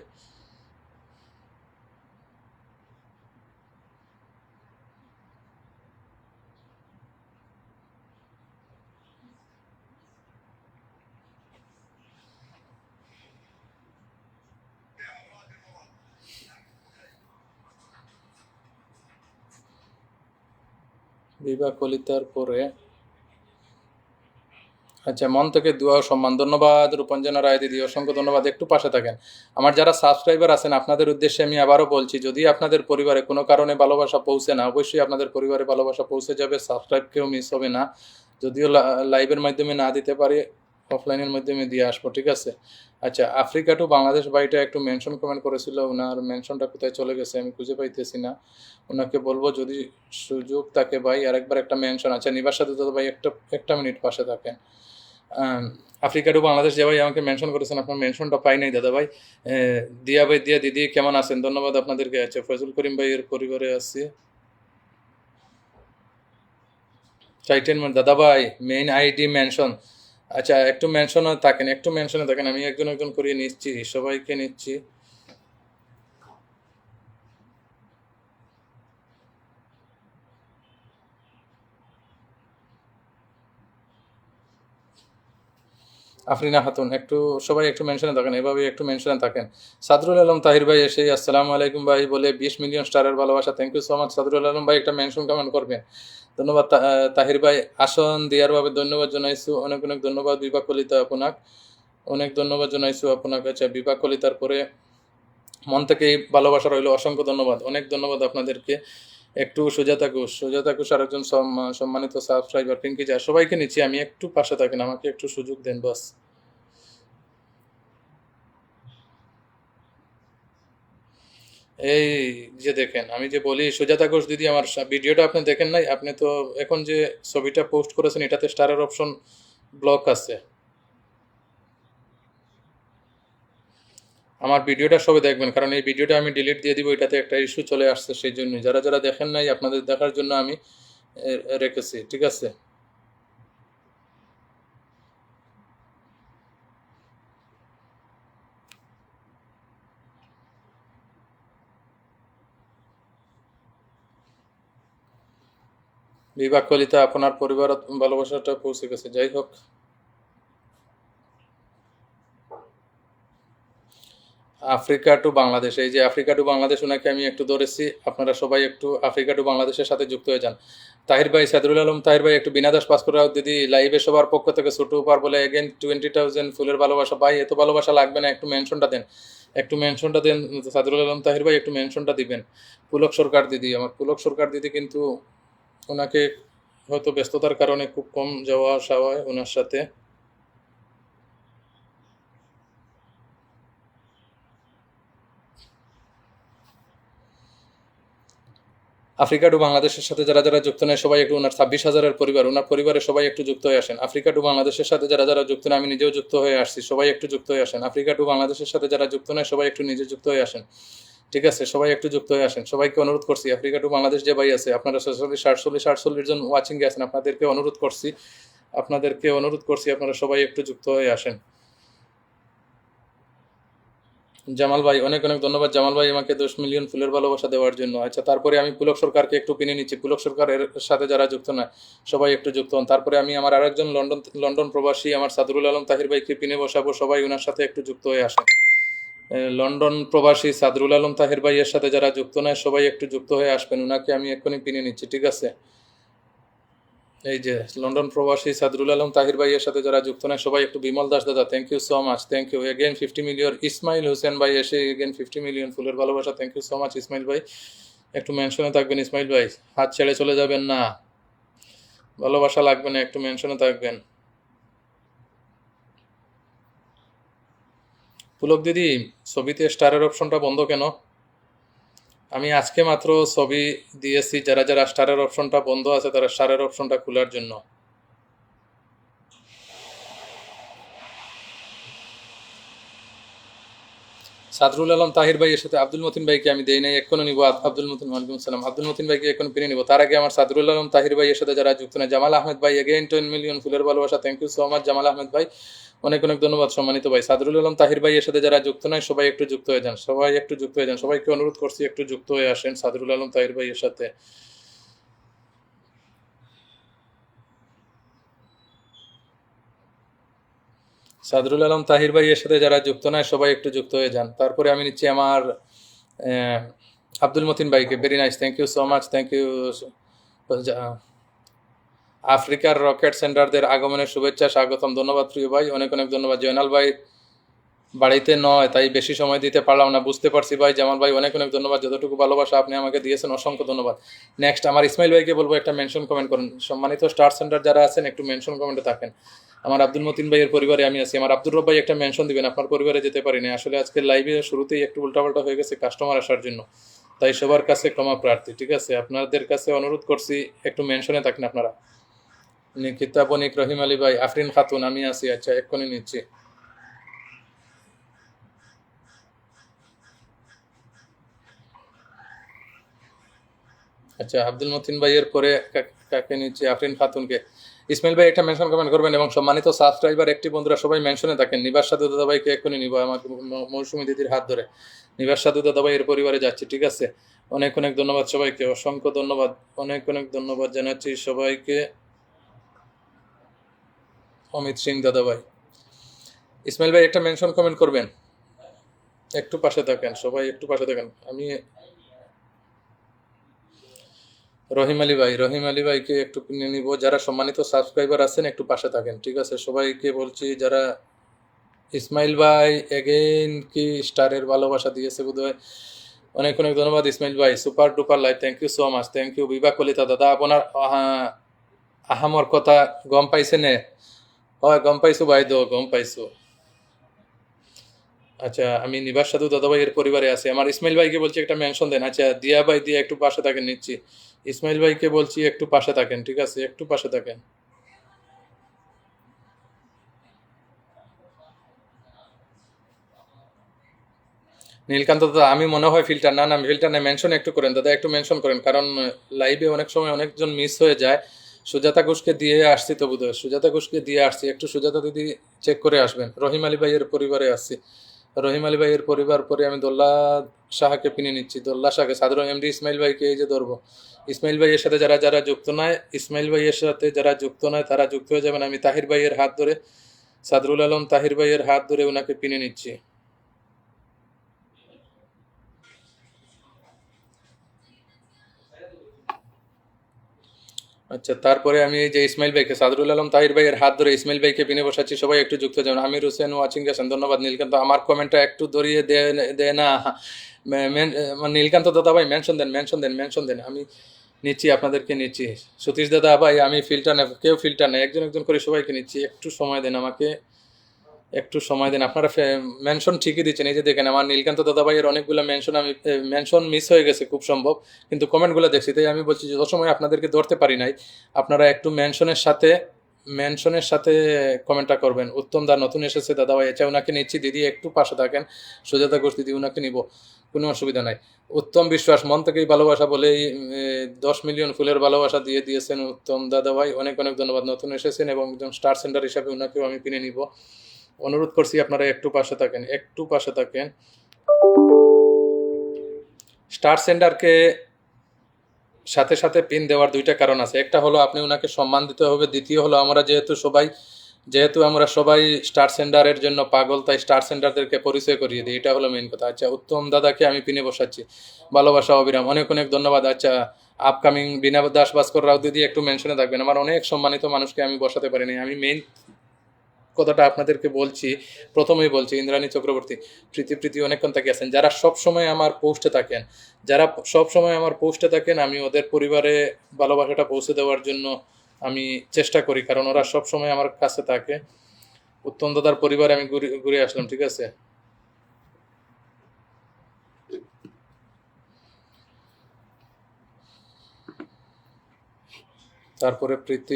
বিভা কলিতার পরে আচ্ছা, মন থেকে দোয়া ও সম্মান, ধন্যবাদ রূপঞ্জনা রায় দিদি, অসংখ্য ধন্যবাদ। একটু পাশে থাকেন। আমার যারা সাবস্ক্রাইবার আছেন আপনাদের উদ্দেশ্যে আমি আবারও বলছি, যদি আপনাদের পরিবারে কোনো কারণে ভালোবাসা পৌঁছে না, অবশ্যই আপনাদের পরিবারে ভালোবাসা পৌঁছে যাবে, সাবস্ক্রাইব কেউ মিস হবে না। যদিও লাইভের মাধ্যমে না দিতে পারি, অফলাইনের মাধ্যমে দিয়ে আসবো। ঠিক আছে। আচ্ছা, আফ্রিকা টু বাংলাদেশ ভাইটা একটু মেনশন কমেন্ট করেছিল, ওনার মেনশনটা কোথায় চলে গেছে আমি খুঁজে পাইতেছি না। ওনাকে বলবো যদি সুযোগ থাকে ভাই আরেকবার একটা মেনশন। আচ্ছা, নিবাস সাথে ভাই একটা মিনিট পাশে থাকেন। আফ্রিকা টু বাংলাদেশ যে ভাই আমাকে মেনশন করেছেন, আপনার মেনশনটা পাই নাই দাদা ভাই। দিয়া ভাই, দিয়া দিদি কেমন আছেন? ধন্যবাদ আপনাদেরকে। আচ্ছা, ফজল করিম ভাই এর পরিবারে আছি। টাইটেনমেন্ট দাদা ভাই, মেইন আইডি মেনশন। আচ্ছা, একটু মেনশনে থাকেন, একটু মেনশনে থাকেন, আমি একজন একজন করিয়ে নিচ্ছি, সবাইকে নিচ্ছি। আফরিনা খাতুন, একটু সবাই একটু মেনশনে থাকেন, এভাবে একটু মেনশনে থাকেন। সাদরুল আলম তাহির ভাই এসে আসসালামু আলাইকুম ভাই বলে 20 মিলিয়ন স্টারের ভালোবাসা, thank you so much. Sadrul Alam ভাই একটা মেনশন কমেন্ট করবেন, ধন্যবাদ। তাহির ভাই আসন দিয়ার ভাবে ধন্যবাদ জানাইছো, অনেক অনেক ধন্যবাদ। বিভা কলিতা আপনাক অনেক ধন্যবাদ জানাইছো আপনাকে। আচ্ছা, বিভা কলিতার পরে মন থেকে ভালোবাসা রইল, অসংখ্য ধন্যবাদ, অনেক ধন্যবাদ আপনাদেরকে। একটু সুজাতা ঘোষ আরেকজন সম্মানিত সাবস্ক্রাইবার, পিঙ্কি যা, সবাইকে নিচ্ছি, আমি একটু পাশে থাকেন, আমাকে একটু সুযোগ দেন বাস। এই যে দেখেন, আমি যে বলি সুজাতা ঘোষ দিদি, আমার ভিডিওটা আপনি দেখেন নাই? আপনি তো এখন যে ছবিটা পোস্ট করেছেন এটাতে স্টারের অপশন ব্লক আছে। আমার ভিডিওটা সবাই দেখবেন, কারণ এই ভিডিওটা আমি ডিলিট দিয়ে দিব, এটাতে একটা ইস্যু চলে আসছে, সেই জন্য যারা যারা দেখেন নাই আপনাদের দেখার জন্য আমি রেখেছি। ঠিক আছে। বিভাগ কলিতা আপনার পরিবারত ভালোবাসাটা পৌঁছে গেছে। যাই হোক, আফ্রিকা টু বাংলাদেশ, এই যে আফ্রিকা টু বাংলাদেশ ওনাকে আমি একটু ধরেছি, আপনারা সবাই একটু আফ্রিকা টু বাংলাদেশের সাথে যুক্ত হয়ে যান। তাহির ভাই, সাদরুল আলম তাহির ভাই একটু বিনাদাস পাস করে দিদি লাইভে সবার পক্ষ থেকে ছোট উপহার বলে এগেন 20,000 ফুলের ভালোবাসা। ভাই এত ভালোবাসা লাগবে না, একটু মেনশনটা দেন, একটু মেনশনটা দেন সাদরুল আলম তাহির ভাই, একটু মেনশনটা দিবেন। পুলক সরকার দিদি, আমার পুলক সরকার দিদি কিন্তু ওনাকে হয়তো ব্যস্ততার কারণে খুব কম যাওয়া আসা হয় ওনার সাথে। আফ্রিকা টু বাংলাদেশের সাথে যারা যারা যুক্ত নয় সবাই একটু, ওনার 26,000-এর পরিবার, ওনার পরিবারের সবাই একটু যুক্ত হয়ে আসেন। আফ্রিকা টু বাংলাদেশের সাথে যারা যারা যুক্ত নয়, আমি নিজেও যুক্ত হয়ে আসছি, সবাই একটু যুক্ত হয়ে আসেন। আফ্রিকা টু বাংলাদেশের সাথে যারা যুক্ত নয় সবাই একটু নিজে যুক্ত হয়ে আসেন, ঠিক আছে? সবাই একটু যুক্ত হয়ে আসেন, সবাইকে অনুরোধ করছি। আফ্রিকা টু বাংলাদেশ যে ভাই আছে, আপনারা 47 জন ওয়াচিংয়ে আছেন, আপনাদেরকে অনুরোধ করছি, আপনারা সবাই একটু যুক্ত হয়ে আসেন। জামাল ভাই, অনেক অনেক ধন্যবাদ জামাল ভাই আমাকে 10 মিলিয়ন ফুলের ভালোবাসা দেওয়ার জন্য। আচ্ছা, তারপরে আমি পুলক সরকারকে একটু কিনে নিচ্ছি, পুলক সরকারের সাথে যারা যুক্ত নয় সবাই একটু যুক্ত হন। তারপরে আমি আমার আরেকজন লন্ডন প্রবাসী আমার সাদরুল আলম তাহির ভাইকে পিনে বসাবো, সবাই ওনার সাথে একটু যুক্ত হয়ে আসেন। লন্ডন প্রবাসী সাদরুল আলম তাহির ভাইয়ের সাথে যারা যুক্ত নয় সবাই একটু যুক্ত হয়ে আসবেন, ওনাকে আমি এক্ষুনি পিনে নিচ্ছি, ঠিক আছে? এই যে লন্ডন প্রবাসী সাদরুল আলম তাহির ভাইয়ের সাথে যারা যুক্ত নয় সবাই একটু, বিমল দাস দাদা thank you so much, thank you again 50 million. Ismail Hossain ভাই এসে এগেন 50 মিলিয়ন ফুলের ভালোবাসা, thank you so much Ismail ভাই, একটু মেনশনে থাকবেন ইসমাইল ভাই, হাত ছেড়ে চলে যাবেন না, ভালোবাসা লাগবে না, একটু মেনশনে থাকবেন। পুলক দিদি, ছবিতে স্টারের অপশনটা বন্ধ কেন? আমি আজকে মাত্র ছবি দিয়েছি, যারা যারা স্টারের অপশনটা বন্ধ আছে তারা স্টারের অপশনটা খোলার জন্য। সাদরুল আলম তাহির ভাইয়ের সাথে আব্দুল মতিন ভাইকে আমি দেই নাই, এক্ষুনি নিব। আব্দুল মতিন, ওয়ালাইকুম আসসালাম। আব্দুল মতিন ভাইকে এখন পিনে নিব, তার আগে আমার সাদরুল আলম তাহির ভাইয়ের সাথে যারা যুক্ত নয়, জামাল আহমেদ ভাই এগেইন 10 মিলিয়ন ফুলের ভালোবাসা, thank you so much Jamal Ahmed ভাই, অনেক অনেক ধন্যবাদ সম্মানিত ভাই। সাদরুল আলম তাহির ভাইয়ের সাথে যারা যুক্ত নয় সবাই একটু যুক্ত হয়ে যান, সবাই একটু যুক্ত হয়ে যান, সবাইকে অনুরোধ করছি একটু যুক্ত হয়ে আসেন সাদরুল আলম তাহির ভাইয়ের সাথে। সাদরুল আলম তাহির ভাইয়ের সাথে যারা যুক্ত নয় সবাই একটু যুক্ত হয়ে যান। তারপরে আমি নিচ্ছি আমার আব্দুল মতিন ভাইকে, very nice, thank you so much, thank you. আফ্রিকার রকেট সেন্টারদের আগমনের শুভেচ্ছা, স্বাগতম, ধন্যবাদ প্রিয় ভাই, অনেক অনেক ধন্যবাদ। জয়নাল ভাই বাড়িতে নয় তাই বেশি সময় দিতে পারলাম না, বুঝতে পারছি ভাই। জামাল ভাই অনেক অনেক ধন্যবাদ, যতটুকু ভালোবাসা আপনি আমাকে দিয়েছেন অসংখ্য ধন্যবাদ। নেক্সট আমার ইসমাইল ভাইকে বলবো একটা মেনশন কমেন্ট করেন, সম্মানিত স্টার সেন্টার যারা আছেন একটু মেনশন কমেন্টে থাকেন। আমার আব্দুল মতিন ভাইয়ের পরিবারে আমি আছি, আমার আব্দুর রব ভাই একটা মেনশন দিবেন, আপনার পরিবারে যেতে পারিনি আসলে, আজকে লাইভে শুরুতেই একটু উল্টাপাল্টা হয়ে গেছে কাস্টমার আসার জন্য, তাই সবার কাছে ক্ষমা প্রার্থী, ঠিক আছে? আপনাদের কাছে অনুরোধ করছি একটু মেনশনে থাকেন আপনারা। নিকিতা বণিক, রহিম আলী ভাই, আফরিন খাতুন, আমি আছি। আচ্ছা, এক্ষুনি নিচ্ছি। আচ্ছা, আব্দুল মতিন ভাইয়ের পরে কাকে নিচ্ছি? আফরিন খাতুনকে। ইসমাইল ভাই একটা মেনশন কমেন্ট করবেন, এবং সম্মানিত সাবস্ক্রাইবার একটি বন্ধুরা সবাই মেনশনে থাকেন। নিবাস সাধু দাদা ভাইকে এক্ষুনি নিব, আমার মৌসুমী দিদির হাত ধরে নিবাস সাধু দাদা ভাইয়ের পরিবারে যাচ্ছি, ঠিক আছে? অনেক অনেক ধন্যবাদ সবাইকে, অসংখ্য ধন্যবাদ, অনেক অনেক ধন্যবাদ জানাচ্ছি সবাইকে। অমিত সিং দাদা ভাই, ইসমাইল ভাই একটা মেনশন কমেন্ট করবেন, একটু পাশে থাকেন, সবাই একটু পাশে থাকেন। আমি রহিম আলী ভাইকে একটু কিনে নিব, যারা সম্মানিত সাবস্ক্রাইবার আছেন একটু পাশে থাকেন, ঠিক আছে? সবাইকে বলছি যারা, ইসমাইল ভাই এগেইন কি স্টারের ভালোবাসা দিয়েছে বোধহয়, অনেক অনেক ধন্যবাদ ইসমাইল ভাই, super duper live, thank you so much, thank you. Bibha Kalita দাদা, আপনার আহামর কথা গম পাইছে নে? হয় গম পাইছো ভাই, গম পাইছো। আচ্ছা, আমি নিবাস সাধু দাদাভাইয়ের পরিবারে আছি, আমার ইসমাইল ভাইকে বলছি একটা মেনশন দেন। আচ্ছা, দিয়া ভাই দিয়ে একটু পাশে থাকেন, নিচ্ছি। ইসমাইল ভাইকে বলছি একটু পাশে থাকেন, ঠিক আছে? একটু পাশে থাকেন। নীলকান্ত দাদা, আমি মনে হয় ফিল্টার, না ফিল্টার না, মেনশন একটু করেন দাদা, একটু মেনশন করেন, কারণ লাইভে অনেক সময় অনেকজন মিস হয়ে যায়। সুজাতা ঘোষকে দিয়ে আসছি তো বোধহয়, সুজাতা ঘোষকে দিয়ে আসছি, একটু সুজাতা দিদি চেক করে আসবেন। রহিম আলী ভাইয়ের পরিবারে আসছি, রহিম আলী ভাইয়ের পরিবার পরে আমি দোল্লা শাহকে পিনে নিচ্ছি, দোল্লা শাহকে সাদর এমডি ইসমাইল ভাইকে এই যে ধরবো। ইসমাইল ভাইয়ের সাথে যারা যারা যুক্ত নয়, ইসমাইল ভাইয়ের সাথে যারা যুক্ত নয় তারা যুক্ত হয়ে যাবেন। আমি তাহির ভাইয়ের হাত ধরে, সাদরুল আলম তাহির ভাইয়ের হাত ধরে ওনাকে পিনে নিচ্ছি। আচ্ছা, তারপরে আমি এই যে ইসমাইল ভাইকে, সাদরুল আলম তাহির ভাইয়ের হাত ধরে ইসমাইল ভাইকে পিনে বসাচ্ছি। সবাই একটু যুক্ত যাবেন। আমির হোসেন ওয়াচিং গেছেন, ধন্যবাদ। নীলকান্ত আমার কমেন্টটা একটু দরিয়ে দেয় না। নীলকান্ত দাদা ভাই মেনশন দেন। আমি নিচ্ছি, আপনাদেরকে নিচ্ছি। সতীশ দাদা ভাই আমি ফিল্টার নেব, কেউ ফিল্টার নেই, একজন একজন করে সবাইকে নিচ্ছি। একটু সময় দেন আমাকে, একটু সময় দেন। আপনারা মেনশন ঠিকই দিচ্ছেন। এই যে দেখেন আমার নীলকান্ত দাদা ভাইয়ের অনেকগুলো মেনশন, আমি মেনশন মিস হয়ে গেছে খুব সম্ভব, কিন্তু কমেন্টগুলো দেখছি, তাই আমি বলছি যত সময় আপনাদেরকে ধরতে পারি নাই, আপনারা একটু মেনশনের সাথে কমেন্টটা করবেন। উত্তম দা নতুন এসেছে দাদা ভাই, আচ্ছা ওনাকে নিচ্ছি। দিদি একটু পাশে থাকেন, সুজাতা ঘোষ দিদি, ওনাকে নিব, কোনো অসুবিধা নাই। উত্তম বিশ্বাস মন থেকেই ভালোবাসা বলেই 10 মিলিয়ন ফুলের ভালোবাসা দিয়ে দিয়েছেন উত্তম দাদা ভাই, অনেক অনেক ধন্যবাদ। নতুন এসেছেন এবং একজন স্টার সেন্টার হিসাবে ওনাকেও আমি কিনে নিব। অনুরোধ করছি আপনারা একটু পাশে থাকেন। স্টার সেন্টারকে সাথে পিন দেওয়ার দুইটা কারণ আছে। একটা হলো আপনি ওনাকে সম্মান দিতে হবে, দ্বিতীয় হলো যেহেতু আমরা সবাই স্টার সেন্টারের জন্য পাগল, তাই স্টার সেন্টারদেরকে পরিচয় করিয়ে দিই, এটা হলো মেইন কথা। আচ্ছা, উত্তম দাদাকে আমি পিনে বসাচ্ছি, ভালোবাসা অবিরাম, অনেক অনেক ধন্যবাদ। আচ্ছা, আপকামিং বিনা দাস ভাস্কর রাও দিদি একটু মেনশনে থাকবেন। আমার অনেক সম্মানিত মানুষকে আমি বসাতে পারিনি। আমি মেইন কথাটা আপনাদেরকে বলছি, প্রথমেই বলছি, ইন্দ্রাণী চক্রবর্তী, প্রীতি অনেকক্ষণ থেকে আছেন, যারা সব সময় আমার পোস্টে থাকেন, আমি ওদের পরিবারে ভালোবাসাটা পৌঁছে দেওয়ার জন্য আমি চেষ্টা করি, কারণ ওরা সব সময় আমার কাছে থাকে। উত্তম দাদার পরিবারে আমি ঘুরে আসলাম, ঠিক আছে। তারপরে প্রীতি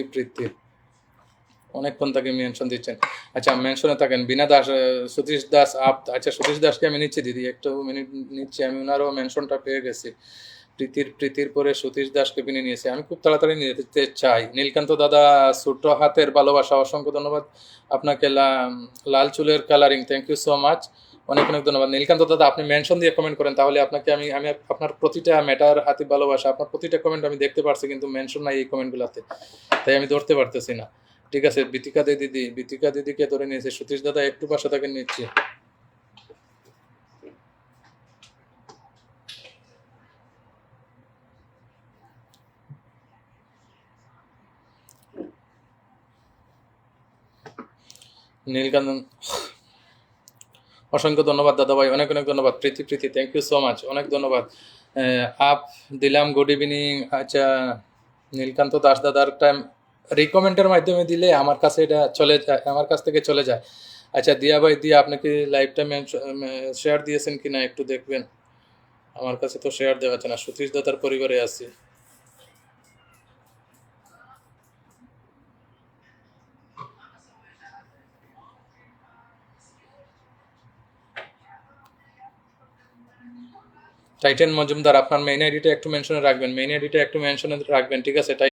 অনেকক্ষণ তাকে মেনশন দিচ্ছেন। আচ্ছা, মেনশনে থাকেন। বিনা দাস, সতীশ দাস আচ্ছা, সতীশ দাসকে আমি নিচ্ছি দিদি, একটু মিনিট নিচ্ছি। আমি ওনারও মেনশনটা পেয়ে গেছি। প্রীতির পরে সতীশ দাসকে কিনে নিয়েছি। আমি খুব তাড়াতাড়ি নিতে চাই। নীলকান্ত দাদা ছোট হাতের ভালোবাসা, অসংখ্য ধন্যবাদ আপনাকে। লাল চুলের colouring, thank you so much, অনেক অনেক ধন্যবাদ। নীলকান্ত দাদা আপনি মেনশন দিয়ে কমেন্ট করেন, তাহলে আপনাকে আমি আপনার প্রতিটা ম্যাটার হাতে ভালোবাসা, আপনার প্রতিটা কমেন্ট আমি দেখতে পারছি, কিন্তু মেনশন নাই এই কমেন্টগুলোতে, তাই আমি ধরতে পারতেছি না। ঠিক আছে, বিতিকা দিদিকে ধরে নিয়েছে। সতীশ দাদা একটু পাশে তাকে নিচ্ছি। নীলকান্ত, অসংখ্য ধন্যবাদ দাদা ভাই, অনেক অনেক ধন্যবাদ। প্রীতি থ্যাংক ইউ সো মাচ, অনেক ধন্যবাদ। আপ দিলাম, গুড ইভিনিং। আচ্ছা, নীলকান্ত দাস দাদার টাইম রিকমেন্টের মাধ্যমে দিলে আমার কাছে এটা চলে যায়, আমার কাছ থেকে চলে যায়। আচ্ছা, দিয়া ভাই, আপনাকে লাইভটা শেয়ার দিয়েছেন কিনা একটু দেখবেন, আমার কাছে তো শেয়ার দেওয়া যাচ্ছে না। সতীশ দাদার পরিবারে আছি। টাইটেন মজুমদার, আপনার মেইন আইডিটা একটু মেনশনে রাখবেন, ঠিক আছে।